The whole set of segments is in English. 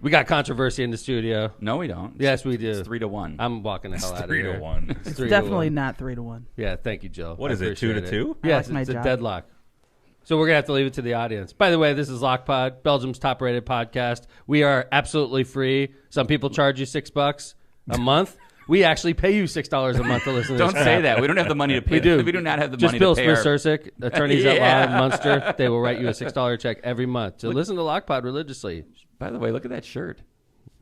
We got controversy in the studio. No, we don't. Yes, we do. It's 3-1. I'm walking the hell out of here. 3-1. It's Definitely not 3-1. Yeah, thank you, Jill. What is it, 2-2? Yes, my it's a job. deadlock. So we're going to have to leave it to the audience. By the way, this is LOCPOD, Belgium's top-rated podcast. We are absolutely free. Some people charge you $6 a month. We actually pay you $6 a month to listen to Don't this say crap. that. We don't have the money to pay. We do. We do not have the Just money Bill to pay. Smith Sursic, attorneys Yeah. at law in Munster. They will write you a $6 check every month to listen to LOCPOD religiously. By the way, look at that shirt.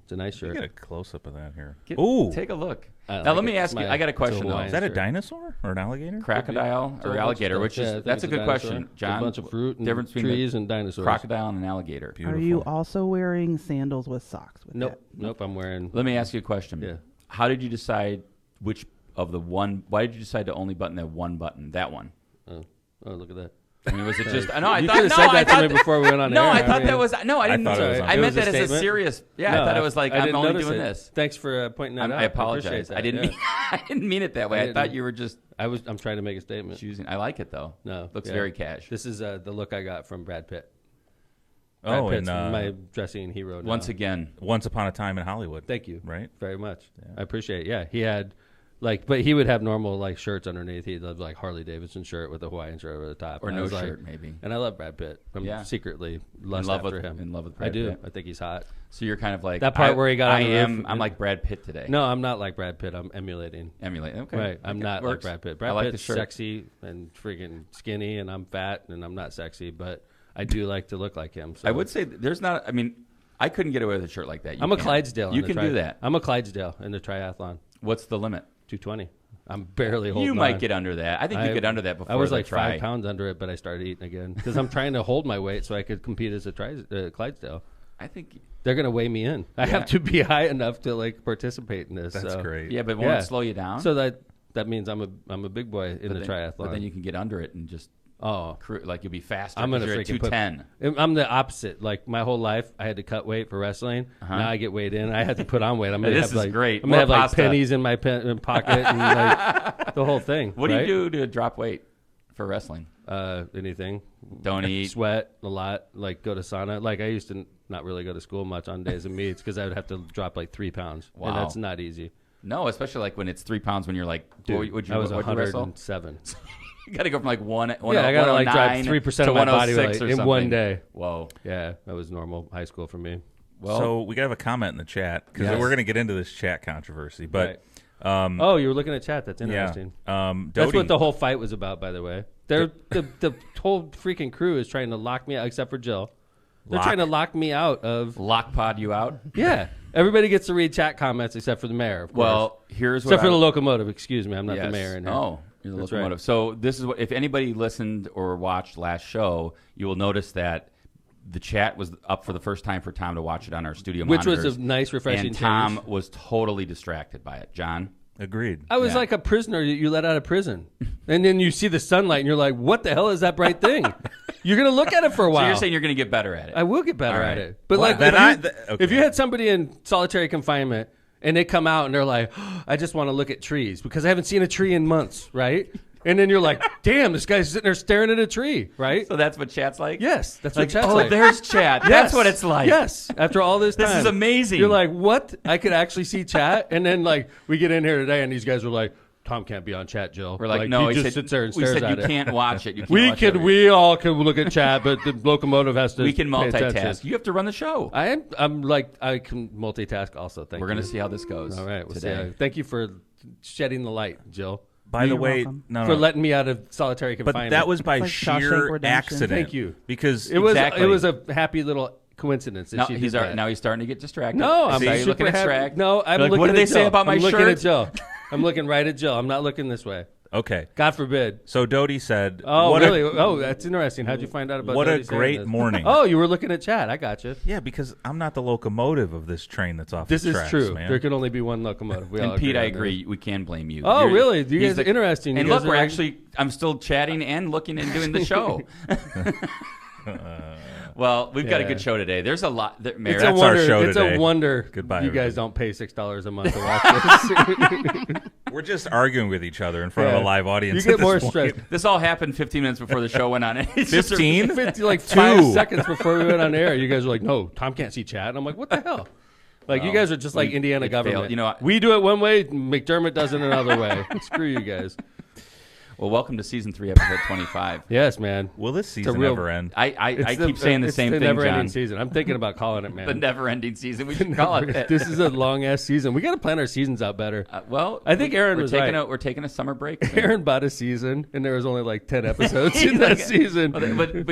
It's a nice shirt. Get a close-up of that here. Take a look. I Now, like let me it. ask you. It's I got a question, though. Hawaiian Is that a shirt. dinosaur or an alligator? Crocodile It's a or bunch alligator? of Which stuff. Yeah, I is think that's a it's good dinosaur. question, It's John. a bunch of fruit and Difference between trees the and dinosaurs. crocodile and an alligator. Beautiful. Are you also wearing sandals with socks? With Nope. Nope. I'm wearing. Let me ask you a question. Yeah. How did you decide which of the one? Why did you decide to only button that one button? That one. Oh, look at that. I mean, was it just? No, I You thought. could have No, said I that to thought me that- before we went on No, air. I thought mean, that was. No, I didn't. thought it was I It meant was a that as a statement? serious. Yeah, No, I thought it was like I I'm didn't only notice doing it. this. Thanks for pointing that out. I apologize. appreciate I didn't. that, Mean, I didn't mean it that way. I thought you were just I'm trying to make a statement. choosing. I like it though. No, looks yeah. very cash. This is the look I got from Brad Pitt. Oh, Brad Pitt's and my dressing hero. Now. Once again, Once Upon a Time in Hollywood. Thank you. Right? Very much. I appreciate it. Yeah, he had but he would have normal shirts underneath. He'd have like Harley Davidson shirt with a Hawaiian shirt over the top. or And I no was like- shirt, maybe. And I love Brad Pitt. I'm secretly lust love after with- him. in love with I Brad do. Pitt. I think he's hot. So you're kind of like That part where he got on I the am. roof. I'm like Brad Pitt today. No, I'm not like Brad Pitt. I'm emulating. Emulate. Okay. Right. I'm Okay. not Works. like Brad Pitt. I Brad like Pitt's the shirt. sexy and freaking skinny, and I'm fat, and I'm not sexy, but I do like to look like him. So I would say there's not. I mean, I couldn't get away with a shirt like that. You I'm a can. Clydesdale. You in the can do that. I'm a Clydesdale in the triathlon. What's the limit? 220. I'm barely holding You might on. get under that. I think you get under that before I was the like try. 5 pounds under it, but I started eating again because I'm trying to hold my weight so I could compete as a Clydesdale. I think. They're gonna weigh me in. I have to be high enough to participate in this. That's so. great. Yeah, but won't Yeah. it slow you down? So that means I'm a big boy in the triathlon. But then you can get under it and just like you'll be faster. I'm gonna you're at freaking 210. I'm the opposite. Like my whole life, I had to cut weight for wrestling. Now I get weighed in. I had to put on weight. I'm gonna This have is great. I'm gonna have More like pasta. pennies in my pocket and like the whole thing. What right? do you do to drop weight for wrestling? Anything. Don't eat. Sweat a lot. Like go to sauna. Like I used to not really go to school much on days of meets because I would have to drop like 3 pounds. Wow. And that's not easy. No, especially like when it's 3 pounds when you're like, Dude, what'd I was what'd you wrestle? 107. You got to go from like one. Yeah, I got to like drop 3% of my body 106 weight or in one something. day. Whoa. Yeah, that was normal high school for me. Well, So we got to have a comment in the chat because Yes. we're going to get into this chat controversy. But Oh, you were looking at chat. That's interesting. yeah, That's Doty- what the whole fight was about, by the way. The whole freaking crew is trying to lock me out, except for Jill. They're trying to lock me out of. LOCPOD you out? Yeah. Everybody gets to read chat comments except for the mayor, of course. Well, here's what except for the locomotive. Excuse me. I'm not Yes. the mayor in here. Oh, you're the That's locomotive. right. So this is what, if anybody listened or watched last show, you will notice that the chat was up for the first time for Tom to watch it on our studio Which was monitors. a nice, refreshing And Tom change. was totally distracted by it. John? Agreed. I was Yeah. like a prisoner that you let out of prison. And then you see the sunlight and you're like, what the hell is that bright thing? You're going to look at it for a while. So you're saying you're going to get better at it? I will get better All at right. it. But Well, like, then if you had somebody in solitary confinement and they come out and they're like, I just want to look at trees because I haven't seen a tree in months, right? And then you're like, damn, this guy's sitting there staring at a tree, right? So that's what chat's like? Yes, that's Like, what chat's oh, like. there's chat. Yes. That's what it's like. Yes, after all this time. This is amazing. You're like, what? I could actually see chat? And then like we get in here today and these guys were like, Tom can't be on chat, Jill. We're like, no, he just said, sits there and we stares said at you it. can't watch it. You can't We watch can, everything. we all can look at chat, but the locomotive has to. We can pay attention. multitask. You have to run the show. I'm like, I can multitask also. Thank We're you. going to see how this goes. All right, we'll today. see. Thank you for shedding the light, Jill. By the You're way, welcome. no, For no. letting me out of solitary But confinement. that was by It's like Shawshank sheer Redemption. accident. Thank you. Because it was. Exactly. It was a happy little coincidence. That Now she he's, did that. now he's starting to get distracted. No, I'm See, you're super looking at happy. Strack. No, I'm You're like, looking what did at they say Jill. about my I'm looking shirt? at Jill. I'm looking right at Jill. I'm not looking this way. okay. God forbid. So Doty said, Oh, what really? A, That's interesting. How'd you find out about what Dodie a saying great this? morning. Oh, you were looking at chat. I got you. Yeah, because I'm not the locomotive of this train that's off This the is tracks, true. man. There can only be one locomotive. We all And Pete, I on that. agree. We can blame you. Oh, You're- really? You he's guys are interesting. You And guys look, are we're like- actually, I'm still chatting and looking and doing the show. Well, we've got a Yeah. good show today. There's a lot. Mayor, That's our show It's today. a wonder Goodbye, you guys everybody. don't pay $6 a month to watch this. We're just arguing with each other in front of Yeah. a live You audience. get at this more point. stress. this all happened 15 minutes before the show went on. It's just a- 15? 50, like 2. 5 seconds before we went on air, you guys were like, "No, Tom can't see chat." And I'm like, "What the hell?" Like you guys are just like Indiana it government. failed. You know, we do it one way, McDermott does it another way. Screw you guys. Well, welcome to season 3, episode 25. Yes, man. Will this season real- ever end? I keep saying the same thing, never-ending John. season. I'm thinking about calling it, man. The never-ending season. We should call it that. This is a long ass season. We got to plan our seasons out better. Well, I think Aaron we're was taking right. we're taking a summer break. soon. Aaron bought a season, and there was only like 10 episodes in that season. But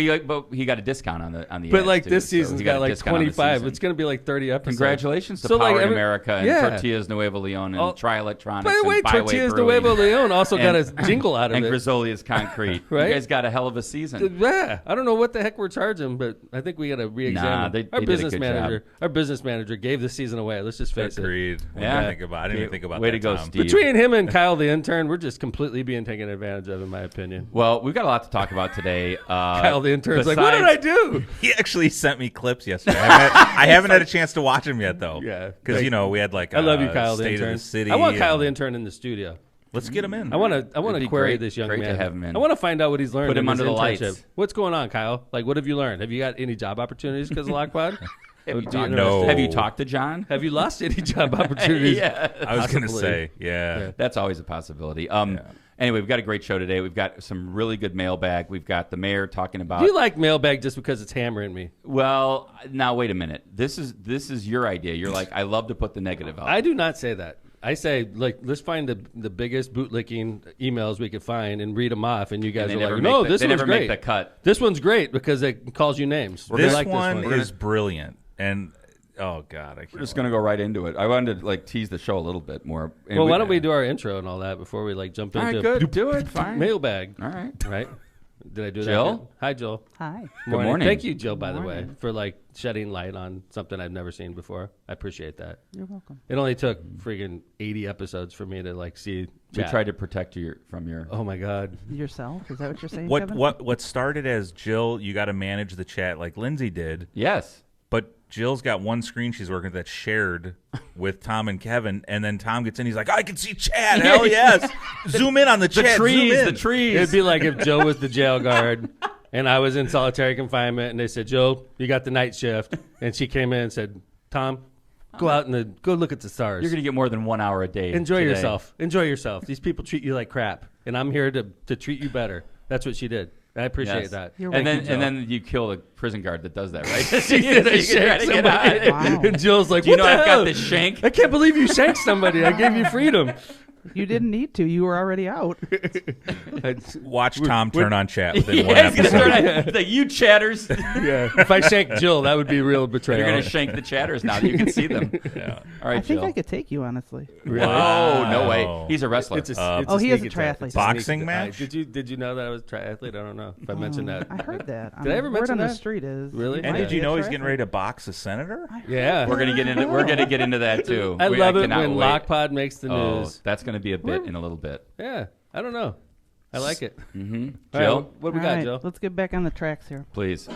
he got a discount on the But ads, like too, this so season's he got a like discount on the 25. season. It's going to be like 30 episodes. Congratulations to So, like, Power in every- America and yeah. Tortillas Nuevo Leon and Oh, Tri-Electronics By the way, and Byway Tortillas de Brewing Nuevo Leon also got and- a jingle out of and it. Grizzolia's Concrete. Right? You guys got a hell of a season. Yeah, I don't know what the heck we're charging, but I think we got to re-examine. They our did a business good manager, job. our business manager gave the season away. Let's just face it. Agreed. Yeah. I didn't even think about Way that. to go, Tom. Steve. Between him and Kyle the intern, we're just completely being taken advantage of, in my opinion. Well, we've got a lot to talk about today. Kyle the intern's like, "What did I do?" He actually sent me clips yesterday. I haven't had a chance to watch them yet, though. Yeah. Because, we had like I love you, Kyle the State intern. of the City. I want Kyle and- the intern in the studio. Let's get him in. I want It'd to be query great- this young great man. to have him in. I want to find out what he's learned. Put him in his under the internship. lights. What's going on, Kyle? Like, what have you learned? Have you got any job opportunities because of LOCPOD? No. Have you talked to John? Have you lost any job opportunities? Yeah. I was going to Possibly. say, yeah. That's always a possibility. Anyway, we've got a great show today. We've got some really good mailbag. We've got the mayor talking about. Do you like mailbag just because it's hammering me? Well, now wait a minute. This is your idea. You're like, I love to put the negative out. I do not say that. I say, like, let's find the biggest bootlicking emails we could find and read them off. And you guys they are never like, make no, the- this they one's never great. make the cut. This one's great because it calls you names. We This like one this one. is brilliant. And, oh, God. I can't We're just going to go right into it. I wanted to tease the show a little bit more. And Well, why don't we do our intro and all that before we jump All into right, good. Do it. Fine. mailbag? All right. Right? Did I do that? Jill? good? Hi, Jill. Hi. Good morning. Thank you, Jill, by the way, Morning. for shedding light on something I've never seen before. I appreciate that. You're welcome. It only took freaking 80 episodes for me to see. We chat. tried to protect you from your. Oh my God. Yourself? Is that what you're saying, What Kevin? what started as Jill, you got to manage the chat like Lindsay did, Yes. but Jill's got one screen she's working with that's shared with Tom and Kevin, and then Tom gets in, he's like, I can see chat. Hell yes. Zoom in on the chat. Zoom in. The trees. It'd be like if Joe was the jail guard and I was in solitary confinement and they said, Joe, you got the night shift. And she came in and said, Tom, go out and go look at the stars. You're going to get more than 1 hour a day. Enjoy today. yourself. Enjoy yourself. These people treat you like crap. And I'm here to treat you better. That's what she did. I appreciate Yes. that. You're And welcome, then and then you kill the prison guard that does that, right? She did a shank somebody. Wow. And Jill's like, Do you what know the I've hell? got this shank? I can't believe you shanked somebody. I gave you freedom. You didn't need to. You were already out. Watch Tom turn on chat within one Yeah, he's gonna episode. start like, you chatters. Yeah. If I shanked Jill, that would be real betrayal. You're going to shank the chatters now that you can see them. All right, I think Jill. I could take you, honestly. Really? Whoa, no Wow. way. He's a wrestler. It's a, Oh, he is a sneak attack. triathlete. It's a sneak Boxing attack. match? Did you know that I was a triathlete? I don't know if I mentioned that. I heard that. Did I ever Word mention on the that? street is Really? And might did you be a know he's getting triathlete. ready to box a senator? Yeah. We're gonna get into that too. I love it cannot when wait. LOCPOD makes the Oh, news. that's going to be a bit in a little bit. Yeah. I don't know. I like it. Mm-hmm. All Jill, right, what we All got, right, Jill? let's get back on the tracks here. please.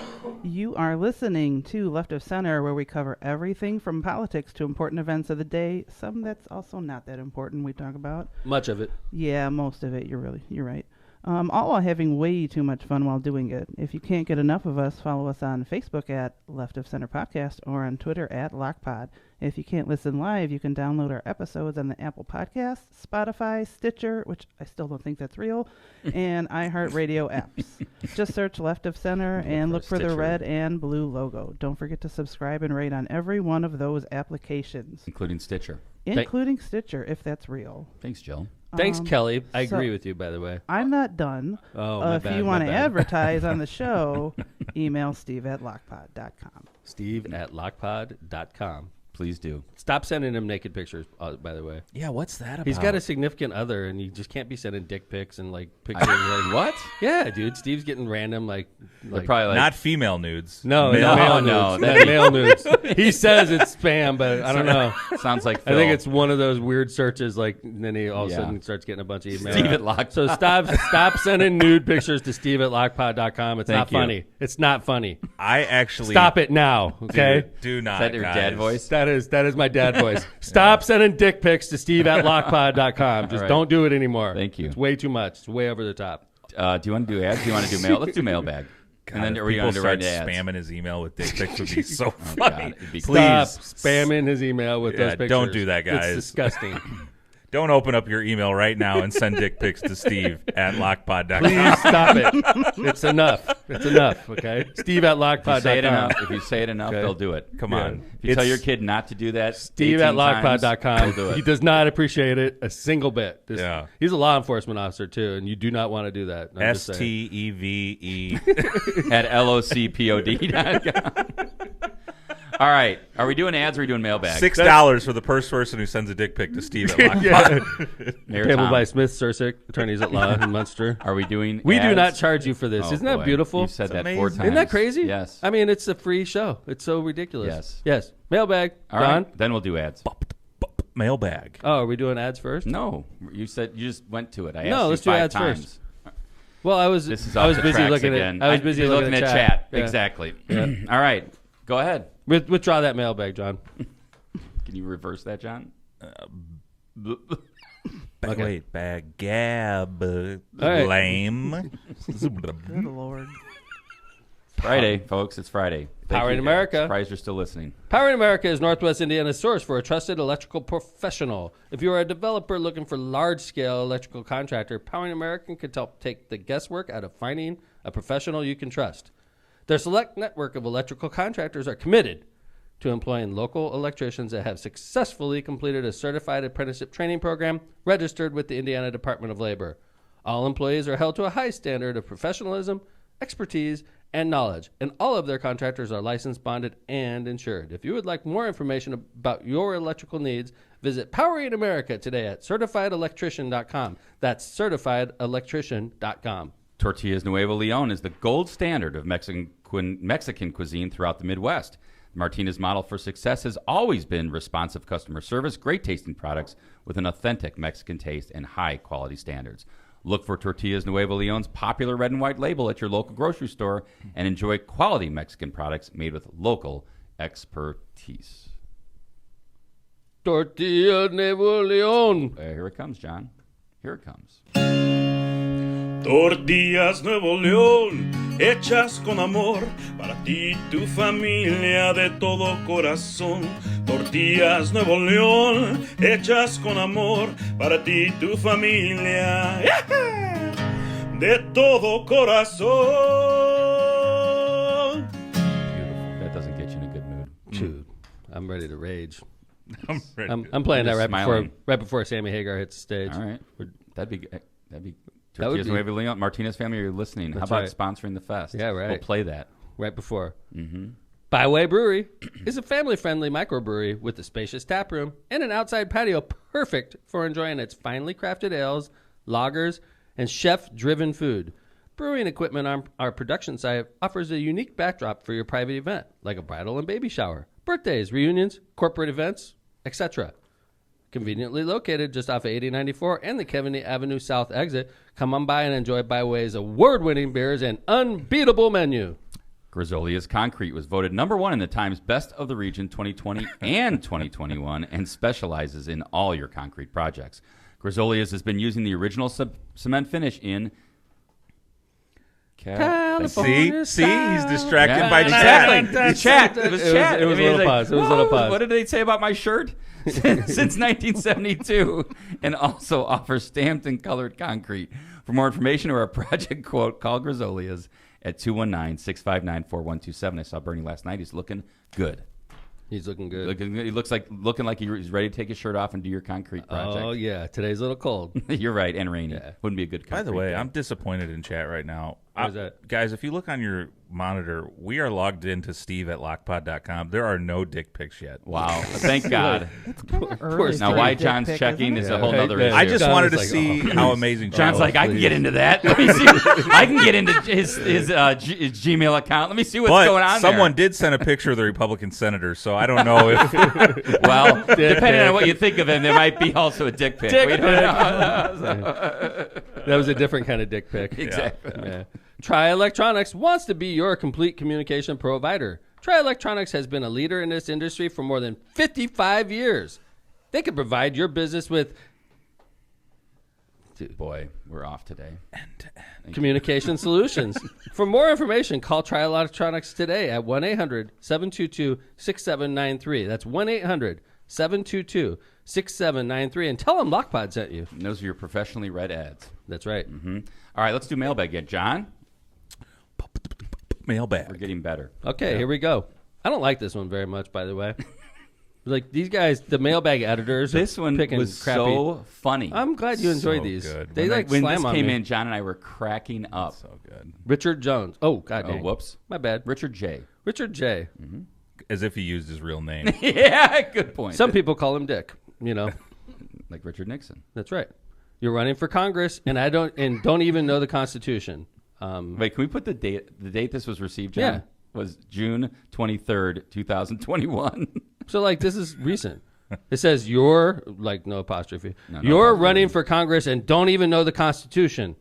You are listening to Left of Center, where we cover everything from politics to important events of the day. Some that's also not that important we talk about. Much of it. Yeah, most of it. You're right. All while having way too much fun while doing it. If you can't get enough of us, follow us on Facebook at Left of Center Podcast or on Twitter at LOCPOD. If you can't listen live, you can download our episodes on the Apple Podcasts, Spotify, Stitcher, which I still don't think that's real, and iHeartRadio apps. Just search Left of Center and look for the Stitcher. red and blue logo. Don't forget to subscribe and rate on every one of those applications, Including Stitcher. including Stitcher, if that's real. Thanks, Jill. Thanks, Kelly. I so- agree with you, by the way. I'm not done. Oh, my If bad, you my want to bad. advertise on the show, email steve@lockpod.com. Steve@lockpod.com. Please do. Stop sending him naked pictures, by the way. Yeah, what's that about? He's got a significant other, and you just can't be sending dick pics and like pictures. Like, What? Yeah, dude. Steve's getting random like Probably like, not female nudes. no, Male- male no, nudes. Male nudes. He says it's spam, but I don't know. sounds like I Phil. think it's one of those weird searches. Like, and then he all of a Yeah. sudden starts getting a bunch of emails. Steve at LOCPOD. So stop sending nude pictures to Steve@LOCPOD.com. It's Thank not you. funny. It's not funny. I actually Stop it now, okay? Do not. Is that your dad guys. voice? That is my dad voice. Stop sending dick pics to Steve@LOCPOD.com. Just right. don't do it anymore. Thank you. It's way too much. It's way over the top. Do you want to do ads? Do you want to do mail? Let's do mailbag. God, And then if are we people going to write start ads? spamming his email with dick pics would be so God, funny. it'd be Please Stop spamming his email with Yeah, those pictures. don't do that, guys. It's disgusting. Don't open up your email right now and send dick pics to Steve@LOCPOD.com. Please stop it. It's enough. It's enough, okay? If you say it Steve@LOCPOD.com. enough, if you say it enough, Okay. they'll do it. Come on. If you tell It's- your kid not to do that, 18 Steve@LOCPOD.com. times, they'll do He it. does not appreciate it a single bit. Yeah. He's a law enforcement officer, too, and you do not want to do that. I'm just saying. STEVE. At LOCPOD.com. All right. Are we doing ads or are we doing mailbag? $6 for the first person who sends a dick pic to Steve@LOCPOD. Yeah. Mayor Payable Tom, by Smith, Sursick, attorneys at law in Munster. Are we doing We do ads? not charge you for this. Oh, Isn't that boy. beautiful? You've said It's that 4 amazing. times. Isn't that crazy? Yes. I mean, it's a free show. It's so ridiculous. Yes. Yes. Mailbag. All Don? right. Then we'll do ads. Mailbag. Oh, are we doing ads first? No. You said you just went to it. I asked No, you let's do 5 ads times. first. Well, I was This is I was off the busy tracks looking again. at I was busy You're looking at at chat. Yeah. Exactly. All right. Go ahead. Withdraw that mailbag, John. Can you reverse that, John? Okay. Wait, bag gab. right. Lame. Good Lord. Friday, folks. It's Friday. Thank Power you, in guys. America. Surprised you're still listening. Power in America is Northwest Indiana's source for a trusted electrical professional. If you are a developer looking for large-scale electrical contractor, Power in America can help take the guesswork out of finding a professional you can trust. Their select network of electrical contractors are committed to employing local electricians that have successfully completed a certified apprenticeship training program registered with the Indiana Department of Labor. All employees are held to a high standard of professionalism, expertise, and knowledge, and all of their contractors are licensed, bonded, and insured. If you would like more information about your electrical needs, visit Powering America today at CertifiedElectrician.com. That's CertifiedElectrician.com. Tortillas Nuevo Leon is the gold standard of Mexican cuisine throughout the Midwest. The Martinez model for success has always been responsive customer service, great tasting products with an authentic Mexican taste and high quality standards. Look for Tortillas Nuevo Leon's popular red and white label at your local grocery store and enjoy quality Mexican products made with local expertise. Tortilla Nuevo Leon. Here it comes, John. Here it comes. Tortillas Nuevo León, hechas con amor, para ti y tu familia de todo corazón. Tortillas Nuevo León, hechas con amor, para ti y tu familia, de todo corazón. Beautiful. That doesn't get you in a good mood. Dude, I'm ready to rage. I'm ready. I'm playing that Just right smiling. before Sammy Hagar hits the stage. All right. We're- That'd be That would Tortillas be- Nuevo Leon. Martinez family, you're listening. How That's about right. sponsoring the fest? Yeah, right. We'll play that. right before. Byway Brewery is a family-friendly microbrewery with a spacious tap room and an outside patio perfect for enjoying its finely crafted ales, lagers, and chef-driven food. Brewing equipment on our production site offers a unique backdrop for your private event, like a bridal and baby shower, birthdays, reunions, corporate events, etc. Conveniently located just off of 8094 and the Kevany Avenue South exit, come on by and enjoy Byway's award-winning beers and unbeatable menu. Grizzolia's Concrete was voted #1 in the Times Best of the Region 2020 and 2021 and specializes in all your concrete projects. Grizzolia's has been using the original cement finish in California See, he's distracted Yeah, by exactly. chat. Chat. It was It was- chat. it was I mean, little like, pause. It was little "Whoa, pause." What did they say about my shirt? Since 1972, and also offers stamped and colored concrete. For more information or a project quote, call Grizzolia's at 219-659-4127. I saw Bernie last night. He's looking good. He's looking good. He looks like he's ready to take his shirt off and do your concrete project. Oh, yeah. Today's a little cold. You're right, and rainy. Yeah. Wouldn't be a good concrete By the way, day. I'm disappointed in chat right now. What is that? Guys, if you look on your monitor, we are logged into Steve at LOCPOD.com. There are no dick pics yet. Wow. Thank God. Early Now, to why get John's dick pic, checking isn't is it? a whole Yeah, other right, issue. I just John wanted to was like, see oh, how amazing John's Charles like, I can get into that. Let me see. I can get into his Gmail account. Let me see what's but going on someone there. did send a picture of the Republican senator, so I don't know if Well, depending on what you think of him, there might be also a dick pic. Dick We don't know. That was a different kind of dick pic. Exactly. Yeah. Tri Electronics wants to be your complete communication provider. Tri Electronics has been a leader in this industry for more than 55 years. They can provide your business with Boy, we're off today. communication solutions. For more information, call Tri Electronics today at 1-800-722-6793. That's 1-800-722-6793. And tell them LOCPOD sent you. And those are your professionally read ads. That's right. Mm-hmm. All right, let's do mailbag again. John, mailbag. we're getting better. Okay, here we go. I don't like this one very much, by the way. Like, these guys, the mailbag editors are This one picking was crappy. so funny. I'm glad you enjoyed So these. good. They When like when slam this on came me. in, John and I were cracking up. So good. Richard Jones. Oh, God Oh, dang. whoops. My bad. Richard J. Richard J. As if he used his real name. Yeah, good point. Some people call him Dick. You know, like Richard Nixon. that's right. You're running for Congress, and don't even know the Constitution. Wait, can we put the date? The date this was received, John, Yeah. was June 23rd, 2021. So, like, this is recent. It says you're, like, no apostrophe. No You're apostrophe. running for Congress and don't even know the Constitution. ...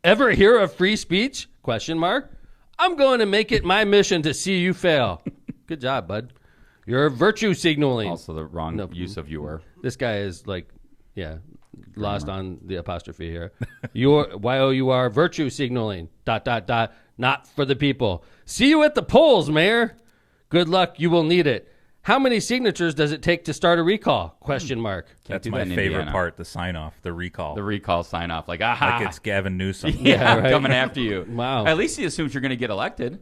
Ever hear of free speech? ? I'm going to make it my mission to see you fail. Good job, bud. You're virtue signaling. Also, the wrong use of your. This guy is like, yeah, lost on the apostrophe here. You're YOUR virtue signaling ... Not for the people. See you at the polls, Mayor. Good luck. You will need it. How many signatures does it take to start a recall ? That's do my that in favorite Indiana. part, the sign off, the recall. The recall sign off. Like, aha. like it's Gavin Newsom. yeah, right. coming after you. Wow. At least he assumes you're going to get elected.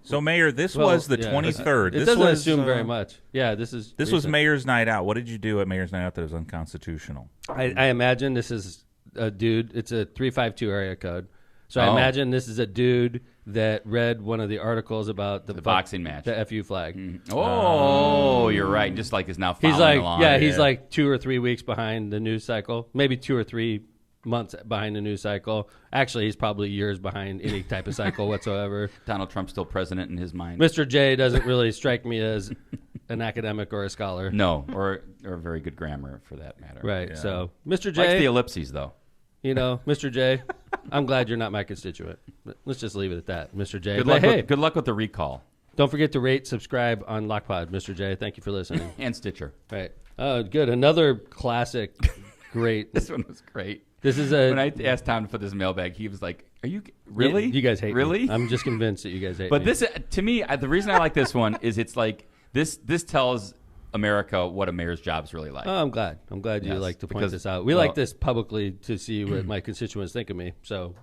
So, Mayor, this Well, was the yeah, 23rd. It This doesn't was, assume very much. Yeah, this is This was recent. Mayor's Night Out. What did you do at Mayor's Night Out that was unconstitutional? I imagine this is a dude. It's a 352 area code. So I Oh. imagine this is a dude that read one of the articles about the boxing match. the FU flag. Oh, you're right. Just like is now following He's like, along. yeah, he's like 2 or 3 weeks behind the news cycle, maybe 2 or 3 months behind the news cycle. Actually, he's probably years behind any type of cycle whatsoever. Donald Trump's still president in his mind. Mr. J doesn't really strike me as an academic or a scholar. No, or very good grammar for that matter. Right. Yeah. So, Mr. Likes J, the ellipses though. you know, Mr. J, I'm glad you're not my constituent. Let's just leave it at that, Mr. J. Good But luck. hey, Good luck with the recall don't forget to rate, subscribe on LOCPOD, Mr. J. Thank you for listening. and Stitcher. Right. Oh, good. Another classic. Great. This one was great. This is When I asked Tom to put this mailbag, he was like, "Are you really? You guys hate really?" me. I'm just convinced that you guys hate But me. this, to me, the reason I like this one is it's like this tells America what a mayor's job is really like. Oh, I'm glad. I'm glad you Yes, like to point because- this out. We well- like this publicly to see what my constituents think of me. So,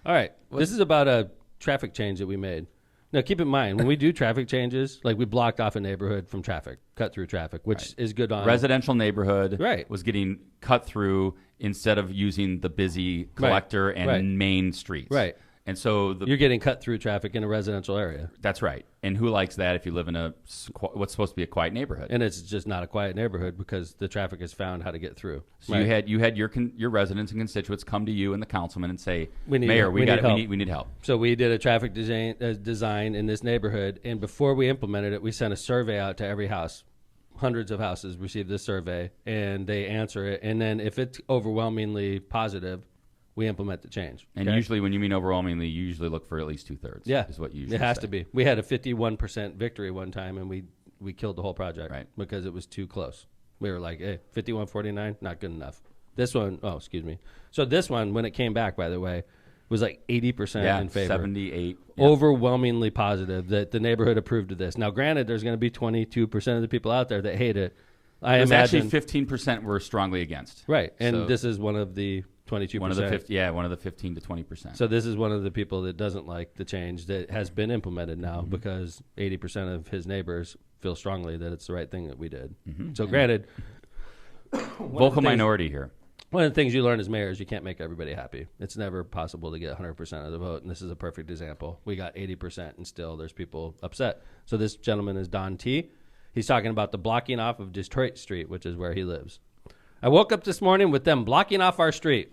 all right. This is about a traffic change that we made. Now, keep in mind, when we do traffic changes, like we blocked off a neighborhood from traffic, cut through traffic, which is good on Residential neighborhood Right. was getting cut through instead of using the busy collector and Right. main streets. Right. And so You're getting cut through traffic in a residential area. that's right. And who likes that if you live in what's supposed to be a quiet neighborhood? And it's just not a quiet neighborhood because the traffic has found how to get through. So you had your residents and constituents come to you and the councilman and say, We need- Mayor, we need help." we need help. So we did a traffic design in this neighborhood, and before we implemented it, we sent a survey out to every house. Hundreds of houses received this survey, and they answer it. And then if it's overwhelmingly positive, we implement the change. And okay? usually when you mean overwhelmingly, you usually look for at least 2/3. yeah, Is what you usually it has say. to be. We had a 51% victory one time, and we killed the whole project Right. because it was too close. We were like, hey, 51-49, not good enough. This one, oh, excuse me. So this one, when it came back, by the way, was like 80% in favor. 78. Yeah. Overwhelmingly positive that the neighborhood approved of this. Now, granted, there's going to be 22% of the people out there that hate it. I It was imagine. actually 15% were strongly against. Right, and So- this is one of the 22%. One of the 15 to 20%. So this is one of the people that doesn't like the change that has been implemented now Mm-hmm. because 80% of his neighbors feel strongly that it's the right thing that we did. Mm-hmm. So granted, vocal minority here. One of the things you learn as mayor is you can't make everybody happy. It's never possible to get 100% of the vote, and this is a perfect example. We got 80%, and still there's people upset. So this gentleman is Don T. He's talking about the blocking off of Detroit Street, which is where he lives. I woke up this morning with them blocking off our street.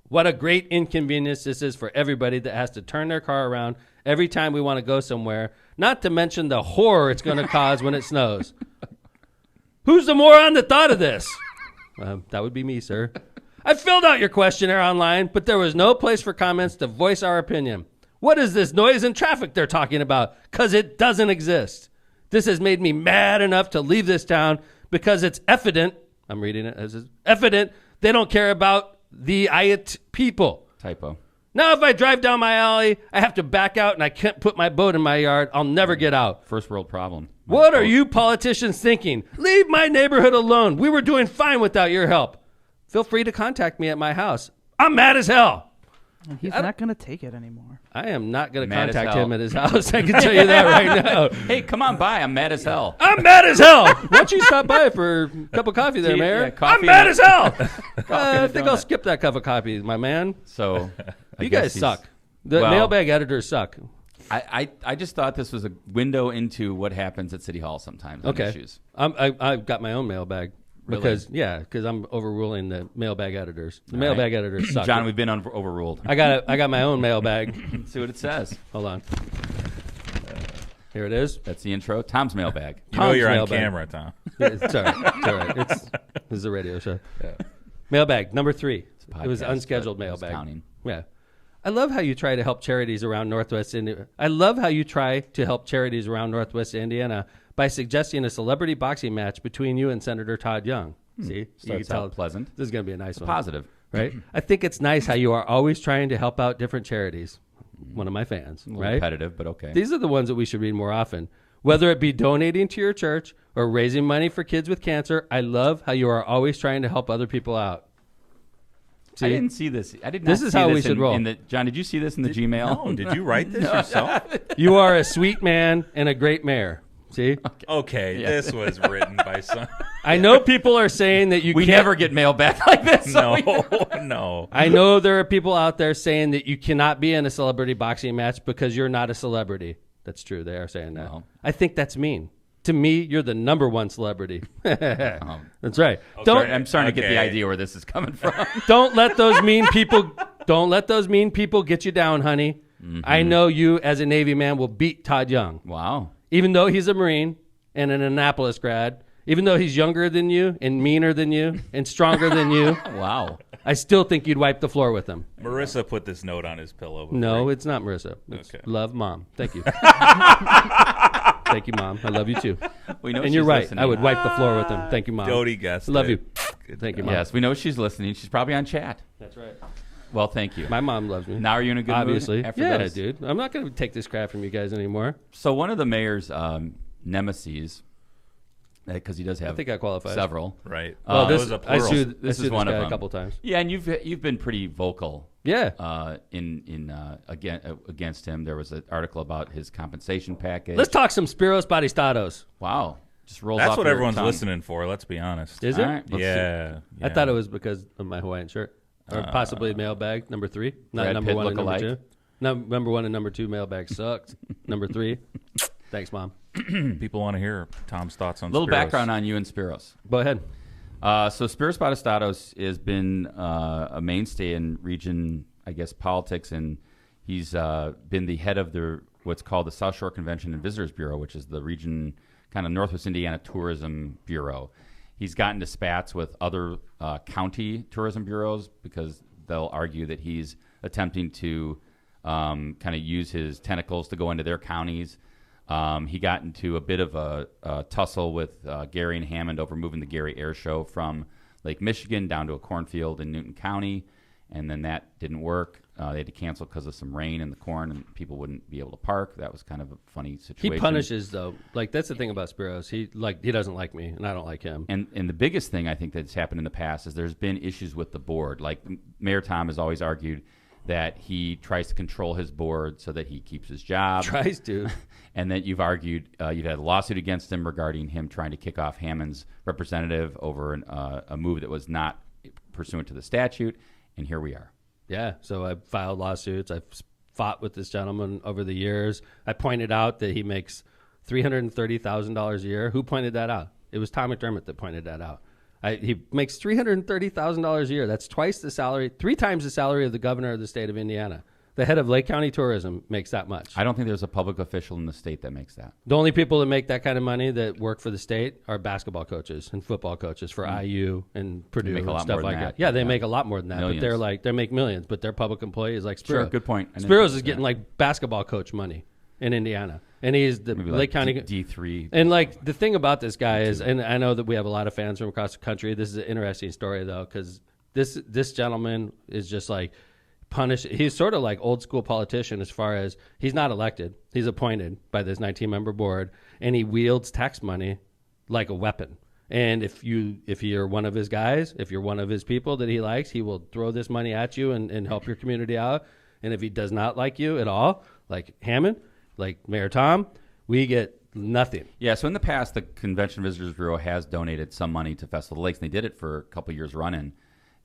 What a great inconvenience this is for everybody that has to turn their car around every time we want to go somewhere, not to mention the horror it's going to cause when it snows. Who's the moron that thought of this? That would be me, sir. I filled out your questionnaire online, but there was no place for comments to voice our opinion. What is this noise and traffic they're talking about? Because it doesn't exist. This has made me mad enough to leave this town because it's evident, I'm reading it as evident, they don't care about the IAT people. Typo. Now if I drive down my alley, I have to back out and I can't put my boat in my yard. I'll never get out. First world problem. What are you politicians thinking? Leave my neighborhood alone. We were doing fine without your help. Feel free to contact me at my house. I'm mad as hell. He's not going to take it anymore. I am not going to Mad as contact hell. him at his house. I can tell you that right now. Hey, come on by. I'm mad as hell. I'm mad as hell. Why don't you stop by for a cup of coffee there, Tea, Mayor? yeah, coffee I'm mad and as hell. and I a think I'll donut. skip that cup of coffee, my man. So You guys suck. The well- mailbag editors suck. I just thought this was a window into what happens at City Hall sometimes on Okay. issues. I've got my own mailbag. Really? Because I'm overruling the mailbag editors. The mailbag editors suck. John, we've been overruled. I got my own mailbag. Let's see what it says. Hold on. Here it is. That's the intro. Tom's mailbag. You know Tom's you're on mailbag. camera, Tom. Yeah, it's all right. It's all right. This is a radio show. Mailbag number 3. a It was podcast, unscheduled but I was mailbag. counting. Yeah. I love how you try to help charities around Northwest Indiana. I love how you try to help charities around Northwest Indiana by suggesting a celebrity boxing match between you and Senator Todd Young. See, you can Starts tell out pleasant. this is going to be a nice one. Positive. Right? I think it's nice how you are always trying to help out different charities. One of my fans, A little right? repetitive, but okay. These are the ones that we should read more often. Whether it be donating to your church or raising money for kids with cancer, I love how you are always trying to help other people out. See? I didn't see this. I did not This is see how we this should roll. in the, John, did you see this in the Gmail? No, did you write this yourself? You are a sweet man and a great mayor. See? Okay, Yeah. this was written by some. I know people are saying that you We can't. never get mail back like this. so No, no. I know there are people out there saying that you cannot be in a celebrity boxing match because you're not a celebrity. That's true. They are saying that. No. I think that's mean. To me, you're the number one celebrity. That's right. I'm starting to get the Okay. idea where this is coming from. Don't let those mean people. Don't let those mean people get you down, honey. I know you, as a Navy man, will beat Todd Young, Wow. even though he's a Marine and an Annapolis grad. Even though he's younger than you and meaner than you and stronger than you, Wow. I still think you'd wipe the floor with him. Marissa put this note on his pillow. before No, he- it's not Marissa. It's Okay. Love, Mom. Thank you. Thank you, Mom. I love you too. We know And you're she's right. listening. I would wipe the floor with him. Thank you, Mom. Dodie guessed Love it. you. Good Thank you, job. Mom. Yes, we know she's listening. She's probably on chat. That's right. Well, thank you. My mom loves me. Now are you in a good Obviously. mood? After Yeah, those? dude. I'm not going to take this crap from you guys anymore. So one of the mayor's nemesis, because he does I have think I qualify. several. Right. Well, That this was a I plural. sued, I This is sued one this of guy a them. couple times. Yeah, and you've been pretty vocal. Yeah. Against him. There was an article about his compensation package. Let's talk some Speros Batistatos. Wow, just rolls That's off what your everyone's tongue. listening for. Let's be honest. Is All it? right, let's see. Yeah, I thought it was because of my Hawaiian shirt. Or possibly mailbag number 3. Not Brad number Pitt 1 and number look-alike. 2. No, number 1 and number 2 mailbag sucked. Number 3. Thanks, Mom. People want to hear Tom's thoughts on A little Speros. background on you and Speros. Go ahead. So Speros Batistatos has been a mainstay in region, I guess, politics, and he's been the head of what's called the South Shore Convention and Visitors Bureau, which is the region kind of Northwest Indiana Tourism Bureau. He's gotten to spats with other county tourism bureaus because they'll argue that he's attempting to kind of use his tentacles to go into their counties. He got into a bit of a tussle with Gary and Hammond over moving the Gary Air Show from Lake Michigan down to a cornfield in Newton County, and then that didn't work. They had to cancel because of some rain in the corn, and people wouldn't be able to park. That was kind of a funny situation. He punishes, though. Like, that's the thing about Speros. He doesn't like me, and I don't like him. And the biggest thing I think that's happened in the past is there's been issues with the board. Like Mayor Tom has always argued that he tries to control his board so that he keeps his job. Tries to. And that you've argued, you've had a lawsuit against him regarding him trying to kick off Hammond's representative over a move that was not pursuant to the statute, and here we are. Yeah, so I filed lawsuits. I've fought with this gentleman over the years. I pointed out that he makes $330,000 a year. Who pointed that out? It was Tom McDermott that pointed that out. He makes $330,000 a year. That's twice the salary, 3 times the salary of the governor of the state of Indiana. The head of Lake County Tourism makes that much. I don't think there's a public official in the state that makes that. The only people that make that kind of money that work for the state are basketball coaches and football coaches for IU and Purdue make a and lot stuff more than like that. that. Yeah, they Yeah. make a lot more than that. Millions. But they make millions, but they're public employees like Speros. Sure, good point. I didn't Speros think is getting that. like basketball coach money in Indiana. And he's the Maybe Lake County D3. And like the thing about this guy is, and I know that we have a lot of fans from across the country. This is an interesting story though, because this gentleman is just like punished. He's sort of like old school politician as far as he's not elected. He's appointed by this 19-member board, and he wields tax money like a weapon. And if you're one of his guys, if you're one of his people that he likes, he will throw this money at you and help your community out. And if he does not like you at all, like Hammond, like Mayor Tom, we get nothing. Yeah, so in the past, the Convention Visitors Bureau has donated some money to Festival of the Lakes, and they did it for a couple years running,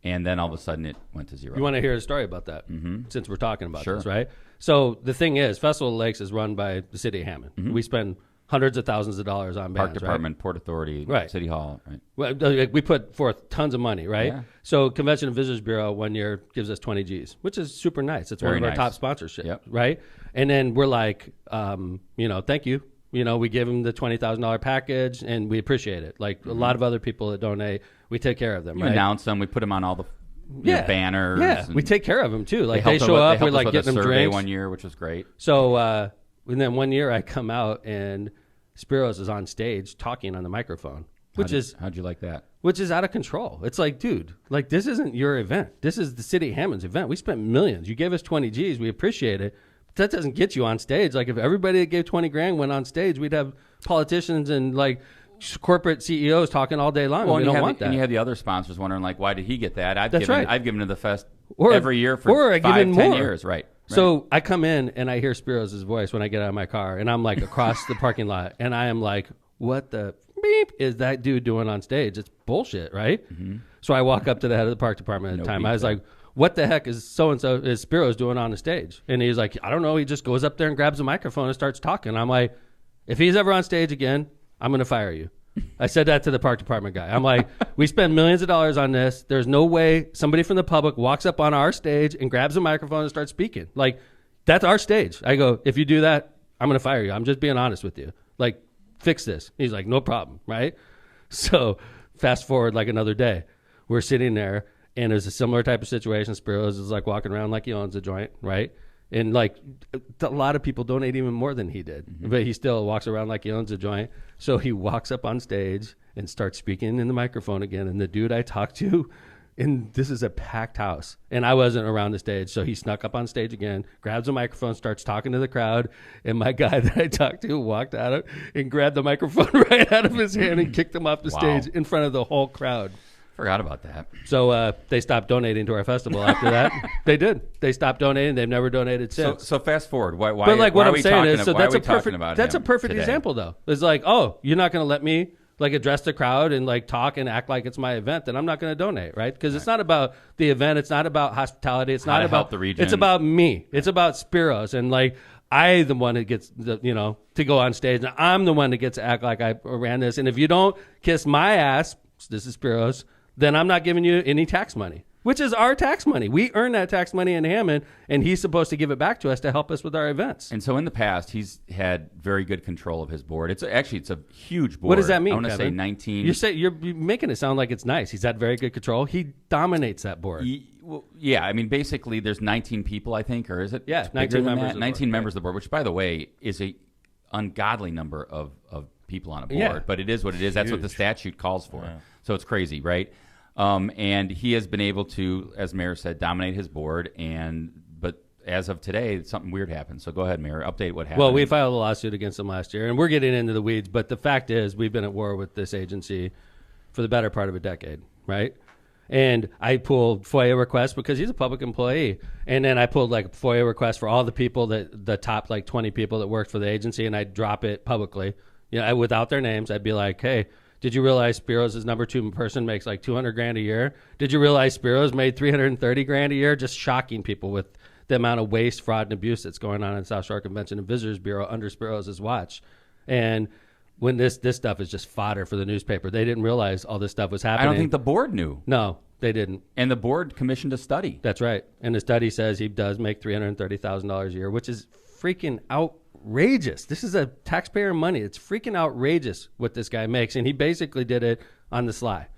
and then all of a sudden it went to zero. You want to hear a story about that, since we're talking about Sure. this, right? So the thing is, Festival of the Lakes is run by the city of Hammond. We spend hundreds of thousands of dollars on bands, Park Department, Port Authority, Right. City Hall, right? Well, we put forth tons of money, right? Yeah. So Convention and Visitors Bureau 1 year gives us 20 Gs, which is super nice. It's Very one of our nice. top sponsorships, Yep. right? And then we're like, thank you. We give them the $20,000 package, and we appreciate it. Like a lot of other people that donate, we take care of them, You right? announce them, we put them on all the banners. Yeah, and we take care of them too. Like helped they us show with- up, helped we're us like with a getting them survey drinks. 1 year, which was great. So, and then 1 year I come out and Speros is on stage talking on the microphone, How'd you like that? which is out of control. It's like, dude, like this isn't your event. This is the city of Hammond's event. We spent millions. You gave us 20 Gs. We appreciate it. But that doesn't get you on stage. Like if everybody that gave 20 grand went on stage, we'd have politicians and like corporate CEOs talking all day long. Well, We and don't you want that. and you had the other sponsors wondering, like, why did he get that? That's right. I've given to the fest Or- every year or for I 5, give in 10 more. years. Right. So I come in and I hear Speros' voice when I get out of my car, and I'm like across the parking lot, and I am like, what the beep is that dude doing on stage? It's bullshit, right? So I walk up to the head of the park department at the No time. beep I was there. like, what the heck is so-and-so is Speros doing on the stage? And he's like, I don't know. He just goes up there and grabs a microphone and starts talking. I'm like, if he's ever on stage again, I'm going to fire you. I said that to the park department guy. I'm like, we spend millions of dollars on this. There's no way somebody from the public walks up on our stage and grabs a microphone and starts speaking. Like, that's our stage. I go, if you do that, I'm going to fire you. I'm just being honest with you. Like, fix this. He's like, no problem, right? So fast forward like another day. We're sitting there, and it's a similar type of situation. Speros is like walking around like he owns a joint, right? And like a lot of people donate even more than he did, but he still walks around like he owns a joint. So he walks up on stage and starts speaking in the microphone again. And the dude I talked to, and this is a packed house, and I wasn't around the stage. So he snuck up on stage again, grabs a microphone, starts talking to the crowd. And my guy that I talked to walked out and grabbed the microphone right out of his hand and kicked him off the Wow. stage in front of the whole crowd. Forgot about that. So they stopped donating to our festival after that. They did. They stopped donating. They've never donated So, since. so fast forward. Why? But like why what are I'm we saying talking is, so ab- why that's are a we talking perfect. about That's a him perfect today? example, though. It's like, oh, you're not going to let me like address the crowd and like talk and act like it's my event, then I'm not going to donate, right? Because it's not about the event. It's not about hospitality. It's How not to about help the region. It's about me. It's about Speros, and like I the one that gets to go on stage, and I'm the one that gets to act like I ran this. And if you don't kiss my ass, this is Speros, then I'm not giving you any tax money, which is our tax money. We earn that tax money in Hammond, and he's supposed to give it back to us to help us with our events. And so in the past, he's had very good control of his board. It's a huge board. What does that mean, I want to say Kevin? 19. You're making it sound like it's nice. He's had very good control. He dominates that board. Yeah, I mean, basically, there's 19 people, I think, or is it? Yeah, bigger 19 than members that? of the 19 board, members of the board, which, by the way, is a ungodly number of people on a board. Yeah. But it is what it is. That's what the statute calls for. So it's crazy, right? And he has been able to, as Mayor said, dominate his board. But as of today, something weird happened. So go ahead, Mayor. Update what happened. Well, we filed a lawsuit against him last year, and we're getting into the weeds. But the fact is, we've been at war with this agency for the better part of a decade, right? And I pulled FOIA requests because he's a public employee. And then I pulled like FOIA requests for all the people the top like 20 people that worked for the agency, and I'd drop it publicly, without their names. I'd be like, hey, Did you realize Speros' number 2 person makes like $200,000 a year? Did you realize Speros made $330,000 a year? Just shocking people with the amount of waste, fraud, and abuse that's going on in South Shore Convention and Visitors Bureau under Speros' watch. And when this stuff is just fodder for the newspaper, they didn't realize all this stuff was happening. I don't think the board knew. No, they didn't. And the board commissioned a study. That's right. And the study says he does make $330,000 a year, which is freaking outrageous. This is a taxpayer money. It's freaking outrageous what this guy makes. And he basically did it on the sly.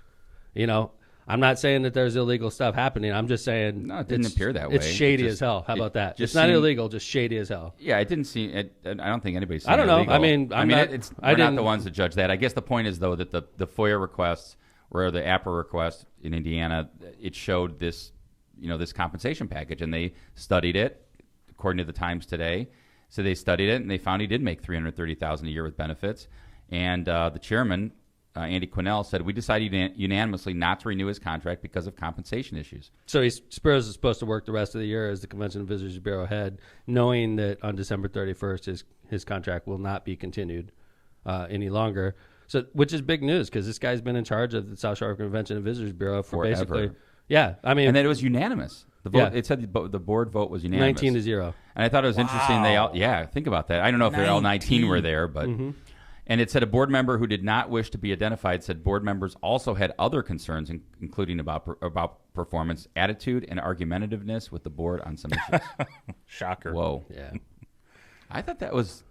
You know, I'm not saying that there's illegal stuff happening. I'm just saying No, it didn't appear that way. It's shady It as hell. How about that? just It's not seemed- illegal, just shady as hell. Yeah, it didn't seem. I don't think anybody's. I don't know. Illegal. I mean, we're not didn't- the ones to judge that. I guess the point is though that the FOIA requests or the APRA request in Indiana, it showed this, this compensation package, and they studied it according to the Times today. So they studied it and they found he did make $330,000 a year with benefits. And the chairman, Andy Quinnell, said we decided unanimously not to renew his contract because of compensation issues. So Speros is supposed to work the rest of the year as the Convention and Visitors Bureau head, knowing that on December 31st his contract will not be continued any longer. So, which is big news because this guy's been in charge of the South Shore Convention and Visitors Bureau for Forever. basically, yeah. I mean, And then it was unanimous. The vote. Yeah. It said the board vote was unanimous. 19-0. And I thought it was interesting. They all, think about that. I don't know if all 19 were there, but. Mm-hmm. And it said a board member who did not wish to be identified said board members also had other concerns, including about performance, attitude, and argumentativeness with the board on some issues. Shocker. Whoa. Yeah. I thought that was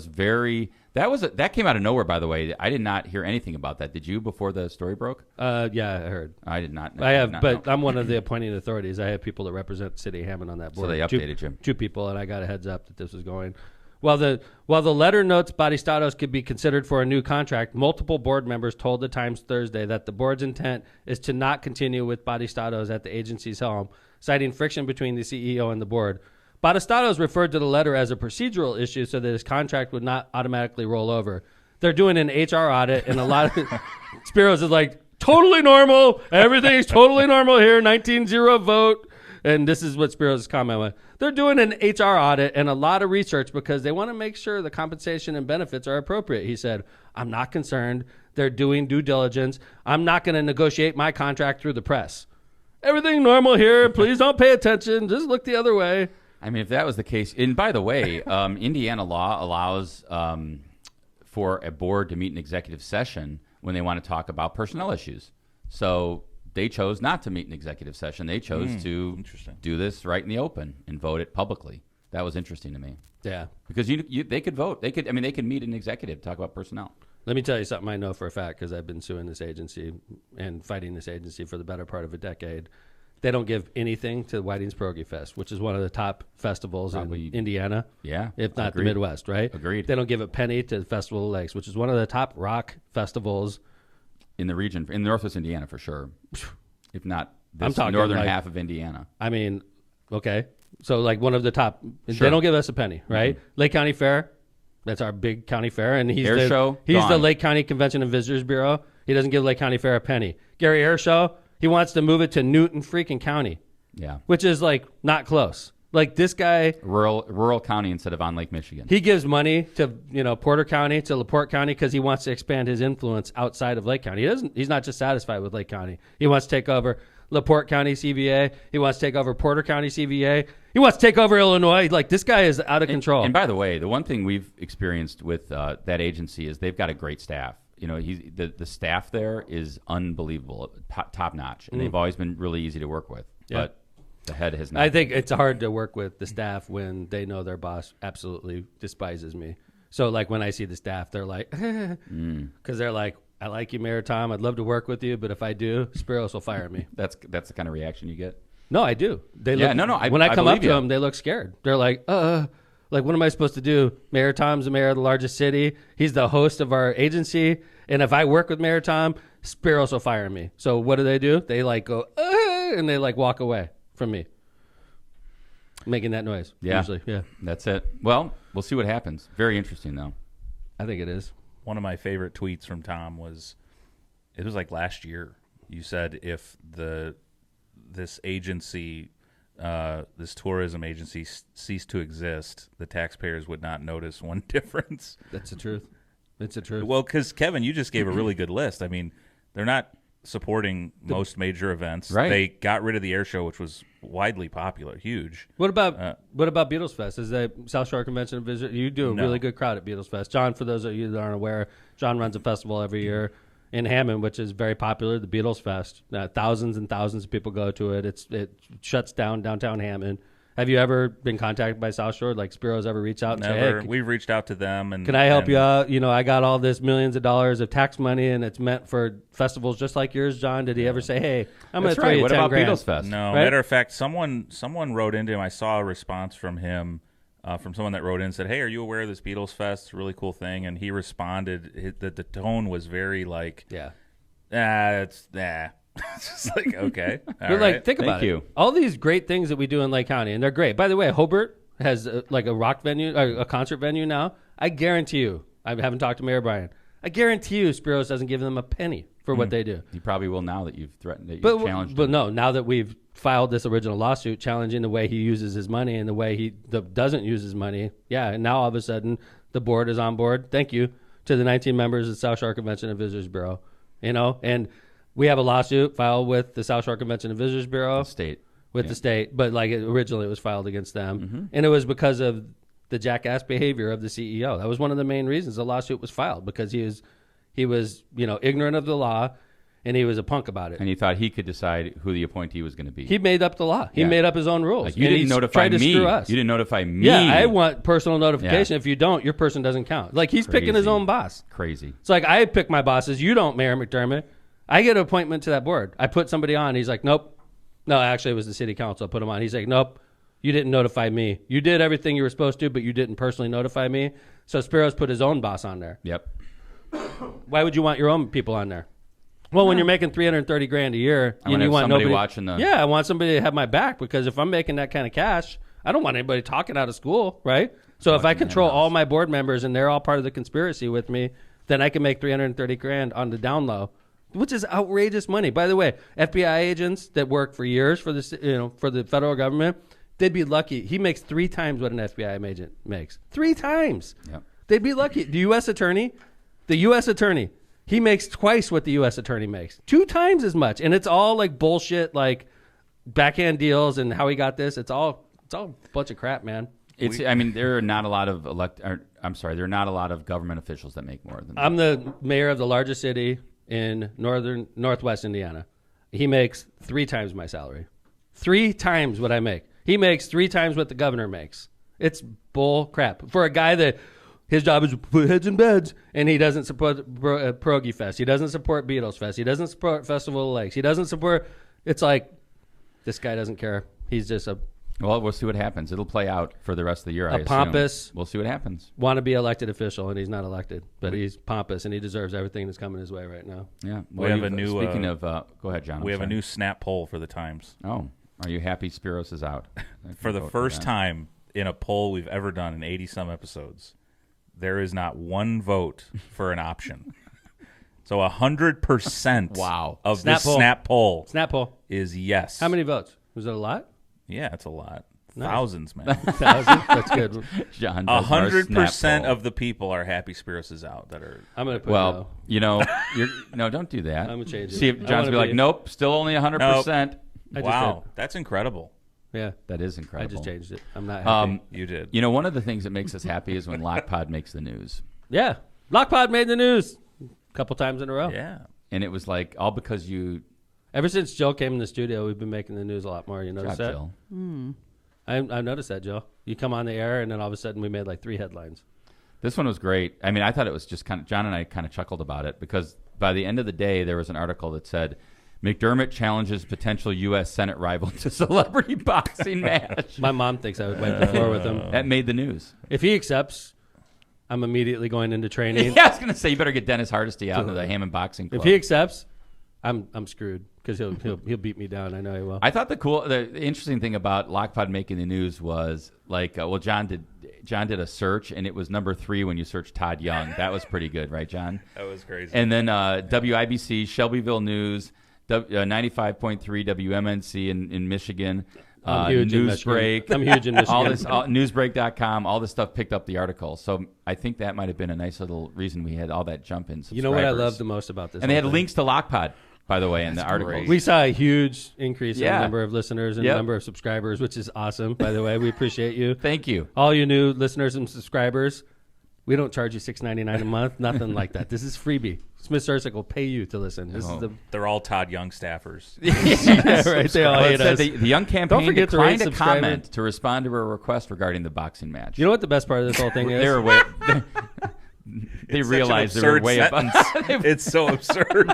very. That came out of nowhere, by the way. I did not hear anything about that. Did you before the story broke? Yeah, I heard. I did not. I have, not but know. I'm one of the appointing authorities. I have people that represent the city of Hammond on that board. So they updated you. 2 people, and I got a heads up that this was going. While the letter notes Batistatos could be considered for a new contract, multiple board members told the Times Thursday that the board's intent is to not continue with Batistatos at the agency's helm, citing friction between the CEO and the board. Batistatos referred to the letter as a procedural issue so that his contract would not automatically roll over. They're doing an HR audit, and a lot of Speros is like, totally normal. Everything's totally normal here. 19-0 vote. And this is what Speros' comment was. They're doing an HR audit and a lot of research because they want to make sure the compensation and benefits are appropriate. He said, I'm not concerned. They're doing due diligence. I'm not going to negotiate my contract through the press. Everything normal here. Please don't pay attention. Just look the other way. I mean, if that was the case, and by the way, Indiana law allows for a board to meet an executive session when they want to talk about personnel issues. So they chose not to meet an executive session. They chose to do this right in the open and vote it publicly. That was interesting to me. Yeah. Because they could vote. They could meet an executive, talk about personnel. Let me tell you something I know for a fact because I've been suing this agency and fighting this agency for the better part of a decade. They don't give anything to Whiting's Pierogi Fest, which is one of the top festivals in Indiana. Yeah. If not Agreed. the Midwest, right? Agreed. They don't give a penny to the Festival of Lakes, which is one of the top rock festivals in the region, in Northwest Indiana for sure. If not I'm this talking northern like- half of Indiana. I mean, okay. So like one of the top, Sure. they don't give us a penny, right? Lake County Fair, that's our big county fair. And he's Air show, he's the gone. Lake County Convention and Visitors Bureau. He doesn't give Lake County Fair a penny. Gary Air Show, he wants to move it to Newton freaking County, Yeah. which is like not close. Like this guy, Rural county instead of on Lake Michigan. he gives money to Porter County, to LaPorte County because he wants to expand his influence outside of Lake County. He's not just satisfied with Lake County. He wants to take over LaPorte County CVA. He wants to take over Porter County CVA. He wants to take over Illinois. Like this guy is out of control. And by the way, the one thing we've experienced with that agency is they've got a great staff. The staff there is unbelievable, top notch, and they've always been really easy to work with. Yeah. But the head has not. I think it's hard to work with the staff when they know their boss absolutely despises me. So like when I see the staff, they're like, because they're like, I like you, Mayor Tom. I'd love to work with you, but if I do, Speros will fire me. That's the kind of reaction you get. No, I do. They Yeah, look, no, when I come up believe to you. them, they look scared. They're like, like what am I supposed to do? Mayor Tom's the mayor of the largest city. He's the host of our agency, and if I work with Mayor Tom, Speros will fire me. So what do? They like go, and they like walk away from me, making that noise. Yeah. Usually, yeah. That's it. Well, we'll see what happens. Very interesting, though. I think it is. One of my favorite tweets from Tom was, it was like last year. You said if this agency, this tourism agency ceased to exist, the taxpayers would not notice one difference. That's the truth. It's the truth. Well, because Kevin, you just gave a really good list. I mean, they're not supporting most major events. Right. They got rid of the air show, which was widely popular, huge. What about Beatles Fest? Is that South Shore Convention and Visit? You do a No. really good crowd at Beatles Fest. John, for those of you that aren't aware, John runs a festival every year in Hammond, which is very popular, the Beatles Fest. Thousands and thousands of people go to it. It shuts down downtown Hammond. Have you ever been contacted by South Shore? Like Speros ever reach out and Never. say, hey, We've reached out to them. And can I help you out? You know, I got all this millions of dollars of tax money, and it's meant for festivals just like yours, John. Did he ever say, hey, I'm going to throw you What 10 about grand? Beatles Fest? No. Right? Matter of fact, someone wrote into him. I saw a response from him, from someone that wrote in and said, hey, are you aware of this Beatles Fest? It's a really cool thing. And he responded that the tone was very like, Yeah. it's just like, okay. All But like, right. think about Thank you. it. All these great things that we do in Lake County, and they're great. By the way, Hobart has like a rock venue, a concert venue now. I guarantee you, I haven't talked to Mayor Bryan. I guarantee you, Speros doesn't give them a penny for what they do. You probably will now that you've threatened, that you've challenged But him. no, now that we've filed this original lawsuit challenging the way he uses his money and the way he doesn't use his money, yeah, and now all of a sudden the board is on board. Thank you to the 19 members of the South Shore Convention and Visitors Bureau. You know, and we have a lawsuit filed with the South Shore Convention and Visitors Bureau. State. With the state, but like originally it was filed against them, and it was because of the jackass behavior of the CEO. That was one of the main reasons the lawsuit was filed, because he was ignorant of the law, and he was a punk about it. And he thought he could decide who the appointee was going to be. He made up the law. He Yeah. made up his own rules. Like, you and didn't he notify tried to me. screw us. You didn't notify me. Yeah, I want personal notification. Yeah. If you don't, your person doesn't count. Like, he's picking his Crazy. own boss. Crazy. It's like, I pick my bosses. You don't, Mayor McDermott. I get an appointment to that board. I put somebody on. He's like, nope. No, actually, it was the city council. I put him on. He's like, nope. You didn't notify me. You did everything you were supposed to, but you didn't personally notify me. So Speros put his own boss on there. Yep. Why would you want your own people on there? Well, when you're making $330,000 a year, I wanna you have want somebody nobody watching the- Yeah, I want somebody to have my back, because if I'm making that kind of cash, I don't want anybody talking out of school, right? So if I control all my board members and they're all part of the conspiracy with me, then I can make $330,000 on the down low, which is outrageous money. By the way, FBI agents that work for years for the for the federal government, they'd be lucky. He makes 3 times what an FBI agent makes. 3 times. Yep. They'd be lucky. The U.S. attorney, he makes twice what the U.S. attorney makes. 2 times as much. And it's all like bullshit, like backhand deals and how he got this. It's all a bunch of crap, man. I mean, there are not a lot of there are not a lot of government officials that make more than that. I'm the mayor of the largest city in northwest Indiana. He makes 3 times my salary. 3 times what I make. He makes 3 times what the governor makes. It's bull crap. For a guy that his job is to put heads in beds, and he doesn't support Pierogi Fest. He doesn't support Beatles Fest. He doesn't support Festival of Lakes. He doesn't support... It's like, this guy doesn't care. He's just a... Well, we'll see what happens. It'll play out for the rest of the year, I assume. pompous- We'll see what happens. want-to-be elected official, and he's not elected. But he's pompous, and he deserves everything that's coming his way right now. Yeah. We have a new, Speaking of... go ahead, John. We I'm have a sorry. new snap poll for the Times. Oh. Are you happy Speros is out? For the first time in a poll we've ever done in 80-some episodes, there is not one vote for an option. So 100% Wow. of Snap this poll. snap poll Snap poll. is yes. How many votes? Was it a lot? Yeah, it's a lot. Nice. Thousands, man. 1,000? That's good. John does our snap 100% poll. of the people are happy Speros is out. That are I'm going to put Well, no, don't do that. I'm gonna change it. See if I John's wanna gonna be like, be- nope, still only 100%. I just wow, did. that's incredible. Yeah. That is I incredible. just changed it. I'm not happy. You did. You know, one of the things that makes us happy is when LOCPOD makes the news. Yeah. LOCPOD made the news a couple times in a row. Yeah. And it was like, all because you... Ever since Jill came in the studio, we've been making the news a lot more. You notice Job, that? Jill. I noticed that, Jill. You come on the air, and then all of a sudden we made like 3 headlines. This one was great. I mean, I thought it was just kind of... John and I kind of chuckled about it because by the end of the day, there was an article that said, McDermott challenges potential U.S. Senate rival to celebrity boxing match. My mom thinks I would wipe the floor with him. That made the news. If he accepts, I'm immediately going into training. Yeah, I was going to say, you better get Dennis Hardesty out into the Hammond Boxing Club. If he accepts, I'm screwed because he'll beat me down. I know he will. I thought the interesting thing about LOCPOD making the news was like, John did a search and it was number 3 when you searched Todd Young. That was pretty good, right, John? That was crazy. And then WIBC, Shelbyville News, 95.3 WMNC in Michigan, I'm huge in Michigan. Newsbreak. I'm huge in Michigan. Newsbreak.com, all this stuff picked up the article. So I think that might have been a nice little reason we had all that jump in subscribers. You know what I love the most about this? And they had links to LOCPOD, by the way, in the article. We saw a huge increase in the number of listeners and the number of subscribers, which is awesome, by the way. We appreciate you. Thank you. All you new listeners and subscribers, we don't charge you $6.99 a month, nothing like that. This is freebie. Smith Sursic will pay you to listen. They're all Todd Young staffers. Yeah, right. They all hate us. The Young campaign forget to rate, declined a subscribe, comment to respond to a request regarding the boxing match. You know what the best part of this whole thing is? They were way... They realized they were way above. It's so absurd.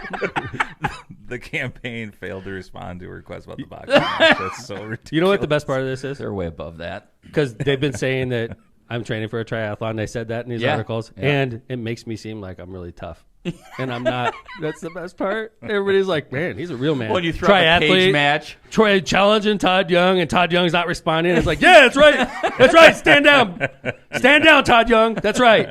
The campaign failed to respond to a request about the boxing match. That's so ridiculous. You know what the best part of this is? They're way above that. Because they've been saying that I'm training for a triathlon. They said that in these articles. Yeah. And it makes me seem like I'm really tough. And I'm not. That's the best part. Everybody's like, man, he's a real man. When you throw a cage match. Troy challenging Todd Young, and Todd Young's not responding. It's like, yeah, that's right. That's right. Stand down. Stand down, Todd Young. That's right.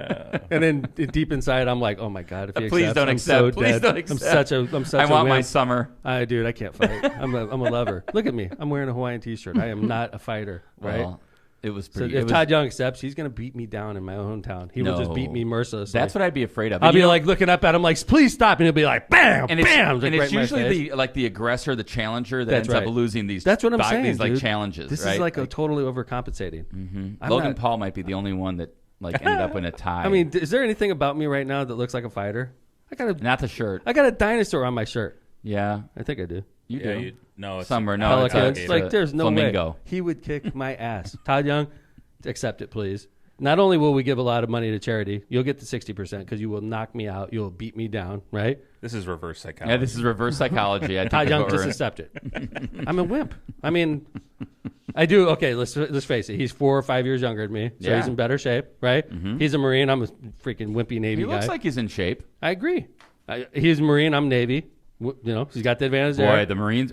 And then deep inside, I'm like, oh, my God. If he Please accepts, don't I'm accept. so Please dead. don't accept. I'm such I want a my wimp. summer. Dude, I can't fight. I'm a lover. Look at me. I'm wearing a Hawaiian T-shirt. I am not a fighter, right? Well, it was So pretty. if Todd Young accepts, he's going to beat me down in my hometown. He will just beat me mercilessly. That's what I'd be afraid of. I'll be like looking up at him like, please stop. And he'll be like, bam, and bam. And it's usually the aggressor, the challenger that ends up losing these. That's what I'm saying, These dude. challenges. This right? is like a totally overcompensating. Mm-hmm. Logan Paul might be the only one that ended up in a tie. I mean, is there anything about me right now that looks like a fighter? Not the shirt. I got a dinosaur on my shirt. Yeah, I think I do. You do. No, it's Summer. No, Pelicans. it's Like, there's no flamingo. way he would kick my ass. Todd Young, accept it, please. Not only will we give a lot of money to charity, you'll get the 60% because you will knock me out. You'll beat me down, right? This is reverse psychology. Yeah, this is reverse psychology. I think Todd Young, just accept it. I'm a wimp. I mean, I do. Okay, let's face it. He's 4 or 5 years younger than me, so he's in better shape, right? Mm-hmm. He's a Marine. I'm a freaking wimpy Navy guy. He looks like he's in shape. I agree. He's a Marine. I'm Navy. You know, he's got the advantage there. Boy, the Marines.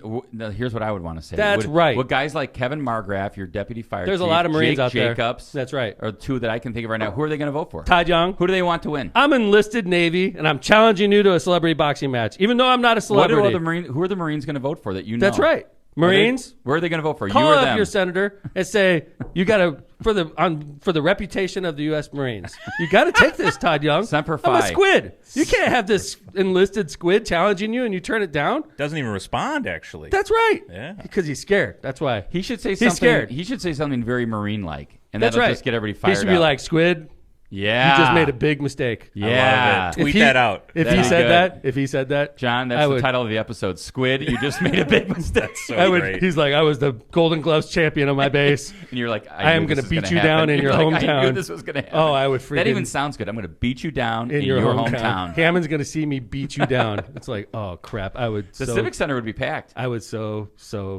Here's what I would want to say. That's right. With guys like Kevin Margraf, your deputy fire There's chief, a lot of Marines out there. Jacobs. That's right. Are two that I can think of right now. Who are they going to vote for? Todd Young. Who do they want to win? I'm enlisted Navy, and I'm challenging you to a celebrity boxing match, even though I'm not a celebrity. Who are the Marines going to vote for that you know? That's right. Marines. Where are they going to vote for? Call you or up them? your senator and say you got to for the reputation of the U.S. Marines. You got to take this, Todd Young. Semper I'm a Fi. squid. You can't have this enlisted squid challenging you and you turn it down. Doesn't even respond, actually. That's right. Yeah. Because he's scared. That's why. He should say He's something. scared. He should say something very Marine-like, and That's that'll right. just get everybody fired He should be up. like, Squid, yeah, you just made a big mistake. Yeah. Tweet that out. If That'd he be said good. that, John, that's the title of the episode. Squid, you just made a big mistake. So great. He's like, I was the Golden Gloves champion on my base. And you're like, I am going to beat you down in your hometown. I knew this was going to happen. Oh, I would freaking. That even sounds good. I'm going to beat you down in your hometown. Hammond's going to see me beat you down. It's like, oh crap! The Civic Center would be packed. I would so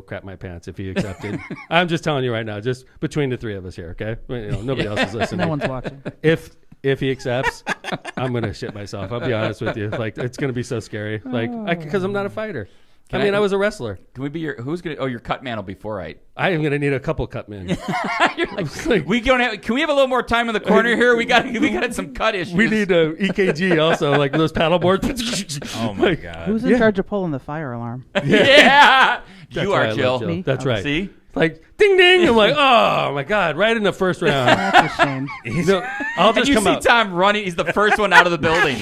crap my pants if he accepted. I'm just telling you right now, just between the three of us here, okay? Nobody else is listening. No one's watching. If he accepts, I'm gonna shit myself. I'll be honest with you. Like, it's gonna be so scary. Like, because I'm not a fighter. I was a wrestler. Can we be your cut man will be 4-8. I am gonna need a couple cut men. Can we have a little more time in the corner here? We got some cut issues. We need a EKG also, like those paddle boards. Oh my God. Who's in charge of pulling the fire alarm? Yeah. That's You why are, I Jill. love Jill. That's right. See? Like, ding ding. I'm like, oh my God, right in the first round. That's a shame. No, I'll And just you come see out. Tom running. He's the first one out of the building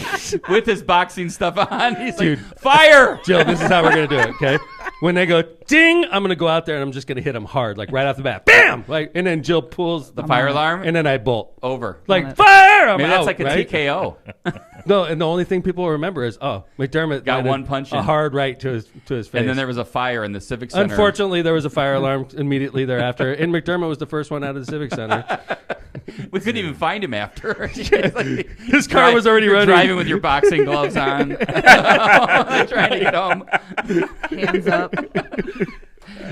with his boxing stuff on. He's Dude. like, fire! Jill, this is how we're gonna do it, okay? When they go ding, I'm gonna go out there and I'm just gonna hit them hard, like right off the bat, bam! Like, and then Jill pulls The fire alarm? and then I bolt. Over. Like fire! I'm Maybe out, that's like a right? TKO. No, and the only thing people will remember is, oh, McDermott Got landed one punch a in. hard right to his face. And then there was a fire in the Civic Center. Unfortunately, there was a fire alarm immediately thereafter, and McDermott was the first one out of the Civic Center. We couldn't even find him after. His car was already You're running. driving with your boxing gloves on. Trying to get home. Hands up.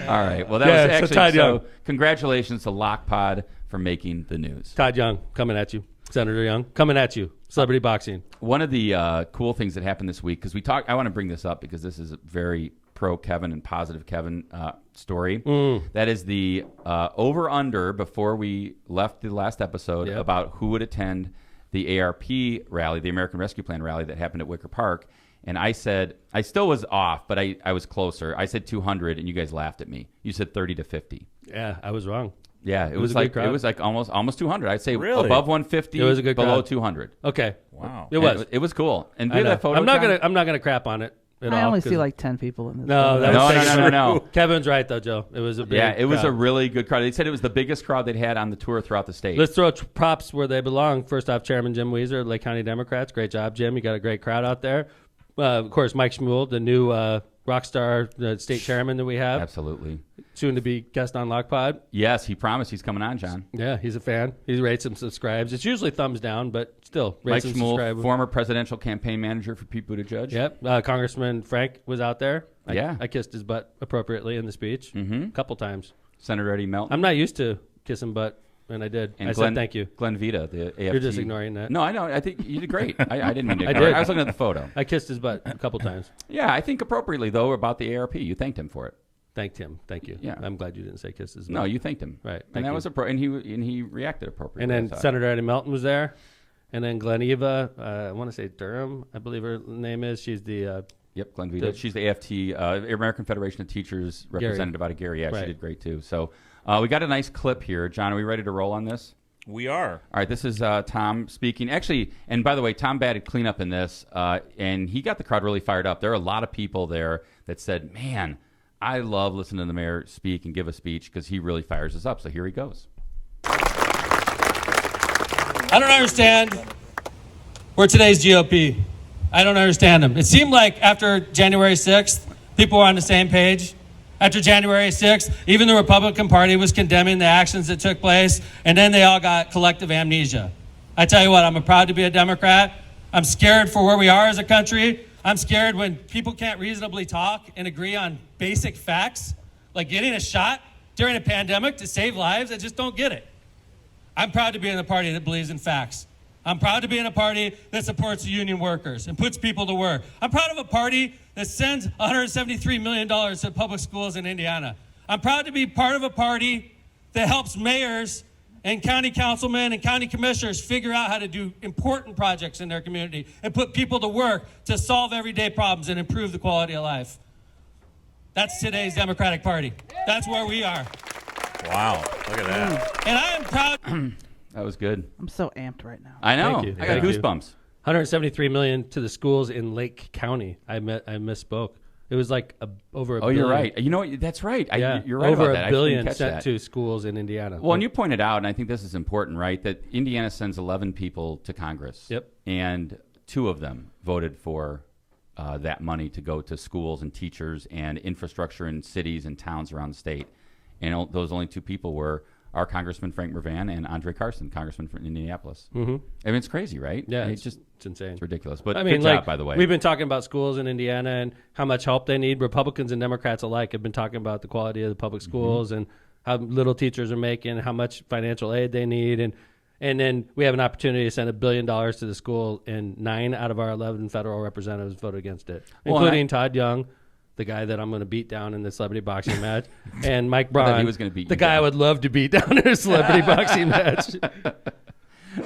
All right. Well, that was actually Todd Young. Congratulations to LOCPOD for making the news. Todd Young, coming at you. Senator Young, coming at you. Celebrity boxing. One of the cool things that happened this week, because I want to bring this up because this is a very pro Kevin and positive Kevin story. That is the over-under before we left the last episode about who would attend the ARP rally, the American Rescue Plan rally that happened at Wicker Park. And I said, I still was off, but I was closer. I said 200, and you guys laughed at me. You said 30 to 50. Yeah, I was wrong. Yeah, it was like almost 200. I'd say above 150, it was a good below crowd. 200. Okay, Wow. it was. It was cool. And we had that photo. I'm not gonna crap on it. I only see like 10 people in this. No. Kevin's right though, Joe. It was a big it was a crowd. really good crowd. They said it was the biggest crowd they'd had on the tour throughout the state. Let's throw props where they belong. First off, Chairman Jim Weezer, Lake County Democrats. Great job, Jim. You got a great crowd out there. Of course, Mike Schmuel, the new rock star state chairman that we have. Absolutely. Soon to be guest on LOCPOD. Yes, he promised he's coming on, John. Yeah, he's a fan. He rates and subscribes. It's usually thumbs down, but still Mike rates and Schmuel, subscribe. former presidential campaign manager for Pete Buttigieg. Yep. Congressman Frank was out there. I kissed his butt appropriately in the speech a couple times. Senator Eddie Melton. I'm not used to kissing butt, and I did. And I said thank you. Glenn Vita, the AFT. You're just ignoring that. No, I know. I think you did great. I didn't mean to. I did. I was looking at the photo. I kissed his butt a couple times. Yeah, I think appropriately, though, about the ARP. You thanked him for it. Thanked him. Thank you. Yeah. I'm glad you didn't say kiss his butt. No, you thanked him. Right. And that was and he reacted appropriately. And then Senator Eddie Melton was there. And then Gleneva, I want to say Durham, I believe her name is. She's the... Yep, Glenn Vita. She's the AFT, American Federation of Teachers representative out of Gary. Yeah, Right. She did great, too. So we got a nice clip here. John, are we ready to roll on this? We are. All right, this is Tom speaking. Actually, and by the way, Tom batted cleanup in this, and he got the crowd really fired up. There are a lot of people there that said, man, I love listening to the mayor speak and give a speech because he really fires us up. So here he goes. I don't understand where today's GOP. I don't understand them. It seemed like after January 6th, people were on the same page. After January 6th, even the Republican Party was condemning the actions that took place, and then they all got collective amnesia. I tell you what, I'm proud to be a Democrat. I'm scared for where we are as a country. I'm scared when people can't reasonably talk and agree on basic facts, like getting a shot during a pandemic to save lives. I just don't get it. I'm proud to be in a party that believes in facts. I'm proud to be in a party that supports union workers and puts people to work. I'm proud of a party that sends $173 million to public schools in Indiana. I'm proud to be part of a party that helps mayors and county councilmen and county commissioners figure out how to do important projects in their community and put people to work to solve everyday problems and improve the quality of life. That's today's Democratic Party. That's where we are. Wow. Look at that. And I am proud. That was good. I'm so amped right now. I know. Thank you. I got Thank you. goosebumps. $173 million to the schools in Lake County. I misspoke. It was like over a billion. You're right. You know, that's right. Yeah, You're right over about that. $1 billion I didn't catch sent that. to schools in Indiana. Well, and you pointed out, and I think this is important, right, that Indiana sends 11 people to Congress. Yep. And 2 of them voted for that money to go to schools and teachers and infrastructure in cities and towns around the state. And those only 2 people were our Congressman Frank Mervan and Andre Carson, Congressman from Indianapolis. Mm-hmm. I mean, it's crazy, right? Yeah, it's insane. It's ridiculous. But I mean, good like, job, by the way. we've been talking about schools in Indiana and how much help they need. Republicans and Democrats alike have been talking about the quality of the public schools and how little teachers are making, how much financial aid they need. And then we have an opportunity to send $1 billion to the school, and 9 out of our 11 federal representatives voted against it, including Todd Young, the guy that I'm going to beat down in the celebrity boxing match, and Mike Braun, he was gonna beat the you guy down. I would love to beat down in a celebrity boxing match.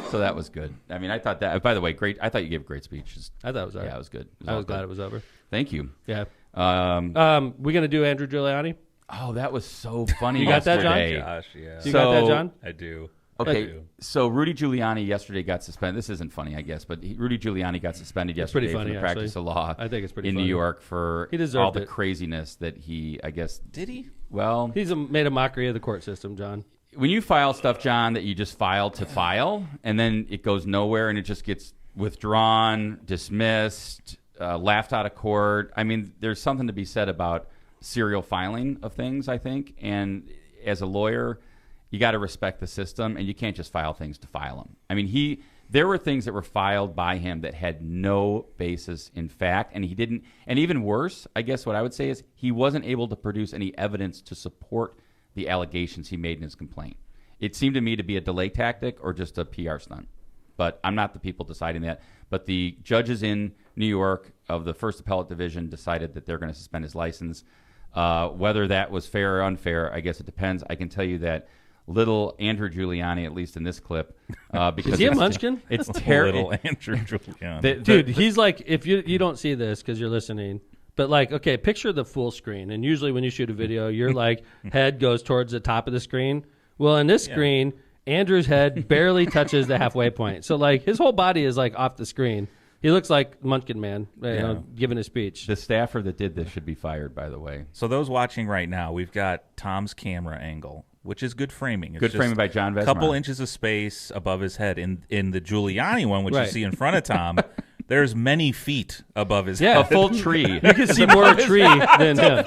So that was good. I mean, I thought that, by the way, great. I thought you gave a great speech. I thought it was all right. Yeah, it was good. I was glad it was over. Thank you. Yeah. Um, We going to do Andrew Giuliani? Oh, that was so funny. You got that, John? yesterday. Gosh, yeah. You got that, So- John? I do. Okay, so Rudy Giuliani yesterday got suspended. This isn't funny, I guess, but Rudy Giuliani got suspended yesterday pretty funny, for the practice actually. of law. I think it's pretty in funny. New York for He deserved all the it. craziness that he, I guess. Did he? Well, He's made a mockery of the court system, John. when you file stuff, John, that you just file to file, and then it goes nowhere, and it just gets withdrawn, dismissed, laughed out of court. I mean, there's something to be said about serial filing of things, I think. And as a lawyer, you got to respect the system, and you can't just file things to file them. I mean, there were things that were filed by him that had no basis in fact, and he didn't. And even worse, I guess what I would say is he wasn't able to produce any evidence to support the allegations he made in his complaint. It seemed to me to be a delay tactic or just a PR stunt. But I'm not the people deciding that. But the judges in New York of the First Appellate Division decided that they're going to suspend his license. Whether that was fair or unfair, I guess it depends. I can tell you that little Andrew Giuliani, at least in this clip, because Is he a munchkin? It's terrible. Little Andrew Giuliani. Dude, he's like, if you don't see this because you're listening, but like, okay, picture the full screen. And usually when you shoot a video, your like head goes towards the top of the screen. Well, in this screen, Andrew's head barely touches the halfway point. So like his whole body is like off the screen. He looks like Munchkin Man, you know, giving a speech. The staffer that did this should be fired, by the way. So those watching right now, we've got Tom's camera angle, which is good framing. It's Good framing by John Vesma. A couple inches of space above his head. In the Giuliani one, which you Right. see in front of Tom, there's many feet above his Yeah. head. A full tree. You can see more tree than him.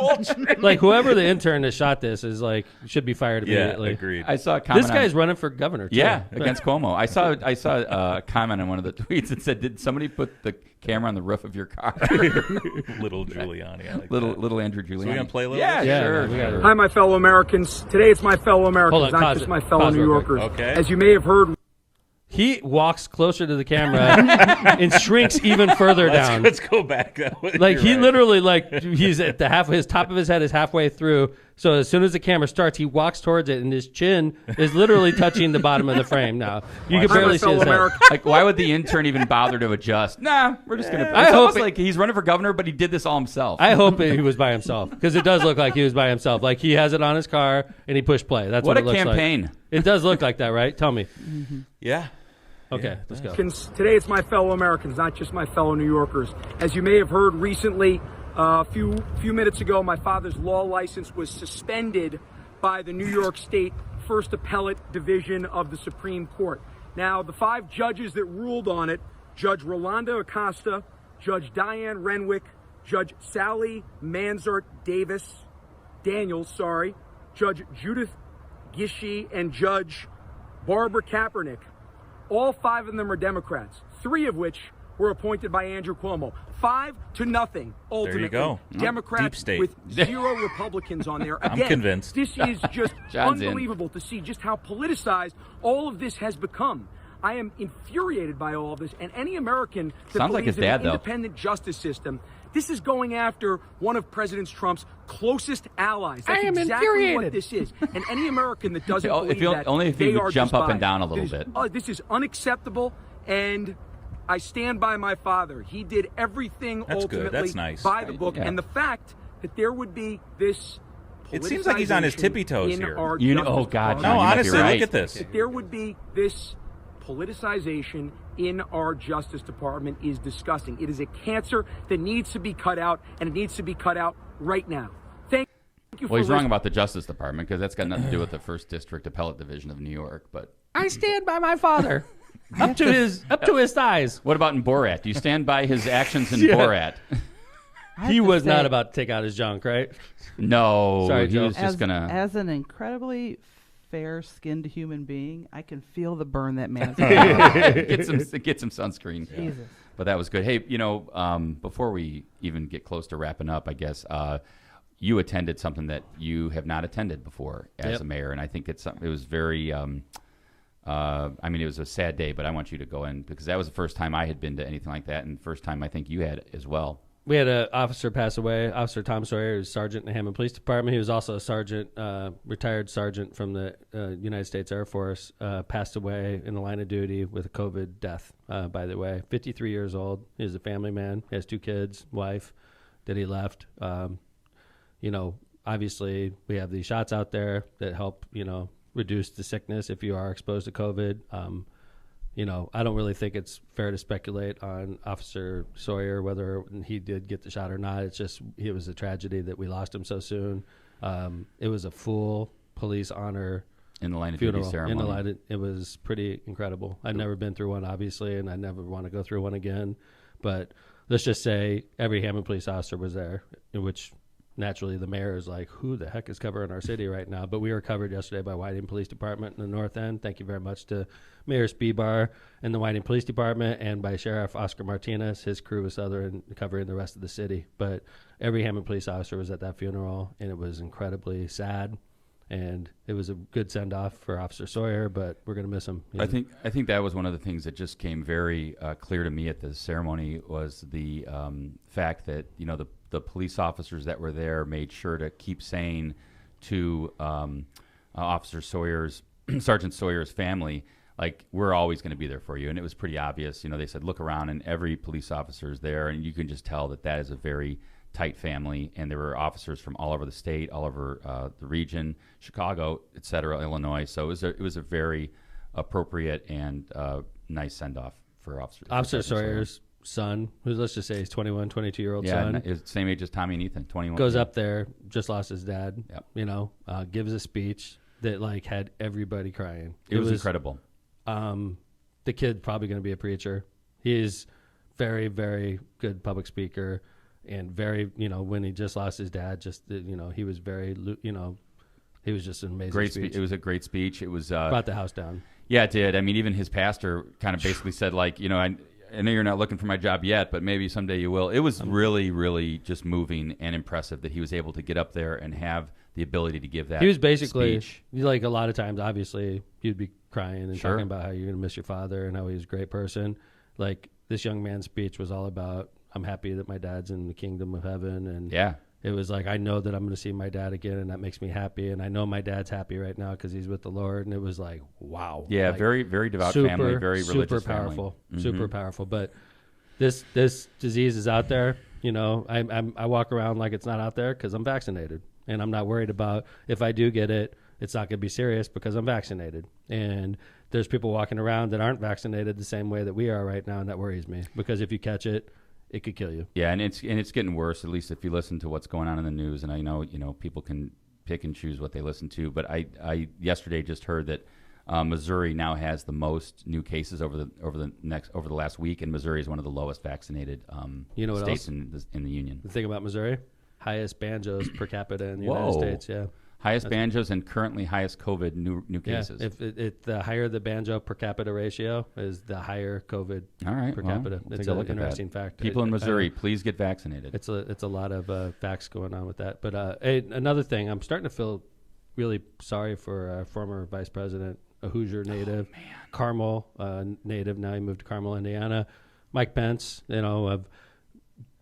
Like whoever the intern that shot this is like should be fired Yeah, immediately. agreed. I saw a comment This guy's running for governor. Too. Yeah, against Cuomo. I saw a comment on one of the tweets that said, "Did somebody put the camera on the roof of your car?" Little Giuliani. I like little that. little Andrew Giuliani. So we gonna play a little? Yeah, Yeah, sure. man, we gotta- Hi, my fellow Americans. Today it's my fellow Americans, Hold on, not pause just it. my fellow Pause New real quick. Yorkers. Okay. As you may have heard, He walks closer to the camera and shrinks even further down. Let's go back. Like You're he right. literally like he's at the his top of his head is halfway through. So as soon as the camera starts, he walks towards it, and his chin is literally touching the bottom of the frame. Now you can Hi, my barely see fellow his head. Americans. Like, why would the intern even bother to adjust? Nah, we're just gonna. I It's hope almost it- like he's running for governor, but he did this all himself. I hope he was by himself because it does look like he was by himself. Like he has it on his car and he pushed play. That's what What it a looks campaign. like. It does look like that, right? Tell me. Yeah. Okay, let's go. today it's my fellow Americans, not just my fellow New Yorkers. As you may have heard recently, a few minutes ago, my father's law license was suspended by the New York State First Appellate Division of the Supreme Court. Now, the 5 judges that ruled on it, Judge Rolanda Acosta, Judge Diane Renwick, Judge Sally Manzart Daniels, Judge Judith Gishi, and Judge Barbara Kaepernick. All 5 of them are Democrats, 3 of which were appointed by Andrew Cuomo. 5-0, ultimately. There you go. Democrats Deep state. with 0 Republicans on there. I'm Again, convinced. This is just John's in. unbelievable to see just how politicized all of this has become. I am infuriated by all of this, and any American that Sounds like believes his dad, in an though. independent justice system, this is going after one of President Trump's closest allies. That's I am exactly infuriated. what this is. And any American that doesn't Oh, if believe you'll- that, only if you they would are jump just up and biased. down a little bit. This is unacceptable, and I stand by my father. He did everything That's good. ultimately That's nice. by the book, Yeah. and the fact that there would be this. It seems like he's on his tippy toes in here. our You know- justice oh, God, department. John, No, you might be honestly, right. look at this. That there would be this politicization in our Justice Department is disgusting. It is a cancer that needs to be cut out, and it needs to be cut out right now. Thank you for Well, he's wrong listening. about the Justice Department because that's got nothing to do with the First District Appellate Division of New York. But I stand by my father. up to his thighs. what about in Borat? Do you stand by his actions in Yeah. Borat? He was not about to take out his junk, right? No, Sorry, he Joe. was just gonna. As an incredibly fair-skinned human being, I can feel the burn that man is get some sunscreen. Jesus. But that was good. Hey, before we even get close to wrapping up, I guess you attended something that you have not attended before as Yep. a mayor, and I think it was very. It was a sad day, but I want you to go in because that was the first time I had been to anything like that, and the first time I think you had as well. We had an officer pass away, Officer Tom Sawyer, who's sergeant in the Hammond Police Department. He was also a sergeant, retired sergeant from the United States Air Force, passed away in the line of duty with a COVID death, by the way. 53 years old. He's a family man. He has 2 kids, wife that he left. Obviously we have these shots out there that help, reduce the sickness if you are exposed to COVID. I don't really think it's fair to speculate on Officer Sawyer, whether he did get the shot or not. It's just, it was a tragedy that we lost him so soon. It was a full police honor In the line of funeral. duty ceremony. It was pretty incredible. I've never been through one, obviously, and I never want to go through one again. But let's just say every Hammond police officer was there, in which naturally the mayor is like, who the heck is covering our city right now? But we were covered yesterday by Whiting Police Department in the North End. Thank you very much to Mayor Spebar and the Whiting Police Department, and by Sheriff Oscar Martinez. His crew was southern, covering the rest of the city. But every Hammond police officer was at that funeral, and it was incredibly sad. And it was a good send-off for Officer Sawyer, but we're going to miss him. I think that was one of the things that just came very clear to me at the ceremony was the fact that the police officers that were there made sure to keep saying to Officer Sawyer's Sergeant Sawyer's family, like, we're always going to be there for you. And it was pretty obvious. You know, they said, look around, and every police officer is there, and you can just tell that that is a very tight family. And there were officers from all over the state, all over the region, Chicago, et cetera, Illinois. So it was a very appropriate and nice send-off for Officer Sawyer's son, who, let's just say, he's 21, 22-year-old yeah, son. Yeah, same age as Tommy and Ethan, 21. Goes up there, just lost his dad, Yep. you know, gives a speech that, like, had everybody crying. It was incredible. The kid probably going to be a preacher. He is very, very good public speaker, and very, you know, when he just lost his dad, just, you know, he was very, you know, he was just an amazing Great speech. It was a great speech. It was brought the house down. Yeah, it did. I mean, even his pastor kind of basically said, like, you know, I know you're not looking for my job yet, but maybe someday you will. It was really, really just moving and impressive that he was able to get up there and have the ability to give that. He was basically speech. like, a lot of times, obviously, he'd be crying and Sure. talking about how you're going to miss your father and how he was a great person. Like, this young man's speech was all about, I'm happy that my dad's in the kingdom of heaven. And Yeah. it was like, I know that I'm going to see my dad again, and that makes me happy. And I know my dad's happy right now because he's with the Lord. And it was like, wow. Yeah, like, very, very devout family, very religious super powerful, family. super powerful. But this disease is out there. You know, I walk around like it's not out there because I'm vaccinated, and I'm not worried about if I do get it, it's not going to be serious because I'm vaccinated. And there's people walking around that aren't vaccinated the same way that we are right now, and that worries me because if you catch it, it could kill you. Yeah, and it's getting worse. At least if you listen to what's going on in the news, and I know, you know, people can pick and choose what they listen to. But I yesterday just heard that Missouri now has the most new cases over the last week, and Missouri is one of the lowest vaccinated You know what states else? in the union. The thing about Missouri, highest banjos per capita in the Whoa. United States. Yeah. Highest banjos and currently highest COVID new cases. Yeah, if the higher the banjo per capita ratio is, the higher COVID All right, per well, capita. take It's a an look at that. interesting fact. People in Missouri, please get vaccinated. It's a lot of facts going on with that. But another thing, I'm starting to feel really sorry for former Vice President, a Hoosier native, Carmel native. Now he moved to Carmel, Indiana. Mike Pence. You know,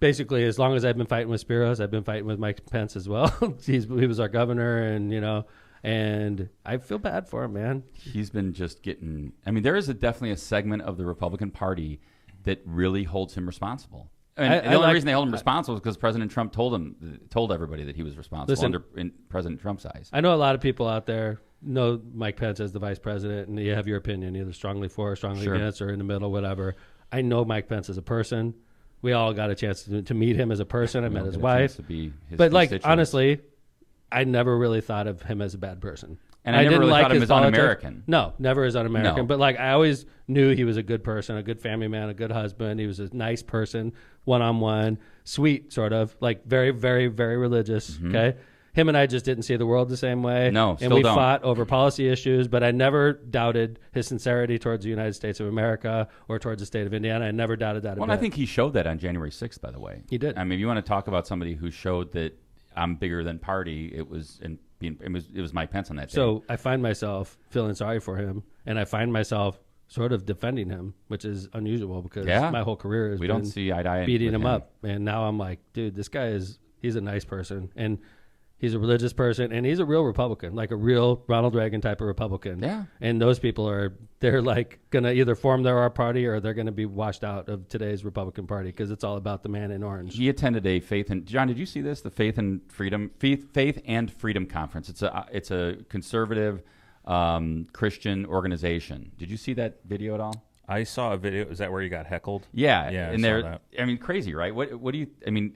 basically, as long as I've been fighting with Speros, I've been fighting with Mike Pence as well. He was our governor, and you know. And I feel bad for him, man. He's been just getting. I mean, there is definitely a segment of the Republican Party that really holds him responsible. And the only reason they hold him responsible is because President Trump told everybody that he was responsible in President Trump's eyes. I know a lot of people out there know Mike Pence as the vice president, and you have your opinion, either strongly for or strongly against or in the middle, whatever. I know Mike Pence as a person. We all got a chance to meet him as a person. I met his wife. But, like, honestly, I never really thought of him as a bad person. And I never didn't really like thought of him his as un-American. No, never as un-American. No. But, like, I always knew he was a good person, a good family man, a good husband. He was a nice person, one-on-one, sweet, sort of, like very, very, very religious, okay? Him and I just didn't see the world the same way. No, and still we don't. fought over policy issues, but I never doubted his sincerity towards the United States of America or towards the state of Indiana. I never doubted that Well, a bit. I think he showed that on January 6th, by the way. He did. I mean, if you want to talk about somebody who showed that I'm bigger than party, it was Mike Pence on that day. So I find myself feeling sorry for him, and I find myself sort of defending him, which is unusual because my whole career has we been don't see eye to eye beating with him up. And now I'm like, dude, this guy he's a nice person, and he's a religious person, and he's a real Republican, like a real Ronald Reagan type of Republican. Yeah. And those people they're like going to either form their party or they're going to be washed out of today's Republican Party because it's all about the man in orange. He attended a John, did you see this? The Faith and Freedom Conference. It's a conservative Christian organization. Did you see that video at all? I saw a video. Is that where you got heckled? Yeah, Yeah, and I saw they're, that. I mean, crazy, right? What do you? I mean,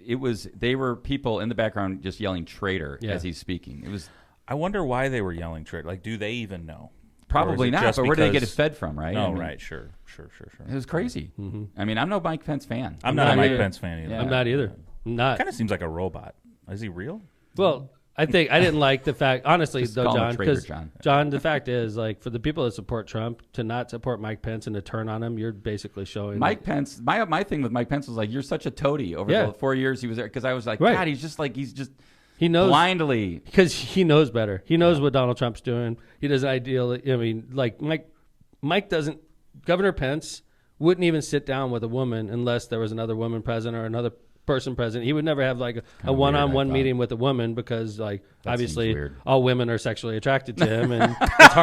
they were people in the background just yelling "traitor" as he's speaking. It was. I wonder why they were yelling traitor. Like, do they even know? Probably not. But where do they get it fed from, right? No, I mean, right. Sure. It was crazy. I mean, I'm no Mike Pence fan. I'm not a Mike either. Pence fan either. Yeah. I'm not either. I'm not. Kind of seems like a robot. Is he real? Well, I think I didn't like the fact, honestly, Just though, call him a John, traitor, because John. the fact is, like, for the people that support Trump to not support Mike Pence and to turn on him, you're basically showing Mike Pence. My thing with Mike Pence was like, you're such a toady over the 4 years he was there. Because I was like, Right. God, he's just he knows blindly. because he knows better. He knows what Donald Trump's doing. He doesn't ideally. I mean, like Mike doesn't. Governor Pence wouldn't even sit down with a woman unless there was another woman present or another person present. He would never have like a weird, one-on-one I meeting with a woman because like That obviously seems weird. all women are sexually attracted to him, and it's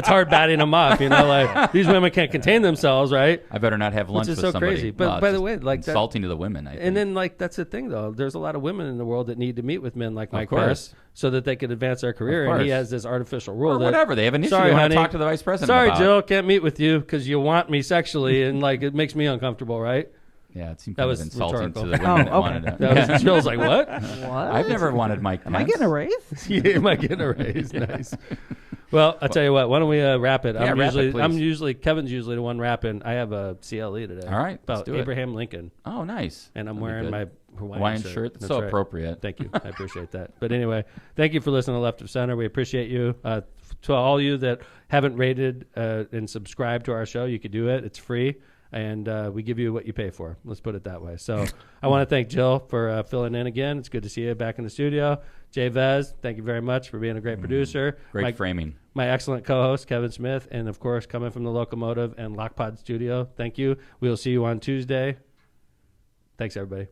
hard batting him off. You know, like these women can't contain themselves, right? I better not have lunch Which is with so somebody. crazy. But Well, by it's the just way, like that, insulting to the women. I think. and then like that's the thing though. There's a lot of women in the world that need to meet with men like Mike course. Pence so that they can advance their career. Of And he course. has this artificial rule or that whatever, they have an issue Sorry, they want honey. to talk to the vice president Sorry, about. Jill, can't meet with you because you want me sexually, and like it makes me uncomfortable, right? Yeah, it seemed That kind was of insulting rhetorical. to the women Oh, that okay. wanted it. That was Jill's like, what? What? I've never wanted Mike Pence. Am I getting a raise? Yeah, am I getting a raise? Nice. Well, I'll tell you what. Why don't we wrap it? Yeah, wrap it, please. Kevin's usually the one rapping. I have a CLE today. All right, let's about do it. Abraham Lincoln, Oh, nice. and I'm That'd be wearing good. my Hawaiian Hawaiian shirt. That's so right. appropriate. Thank you. I appreciate that. But anyway, thank you for listening to Left of Center. We appreciate you. To all you that haven't rated and subscribed to our show, you could do it. It's free. And we give you what you pay for. Let's put it that way. So I want to thank Jill for filling in again. It's good to see you back in the studio. Jay Vez, thank you very much for being a great producer. Great framing. My excellent co-host, Kevin Smith. And, of course, coming from the Locomotive and LOCPOD studio, thank you. We will see you on Tuesday. Thanks, everybody.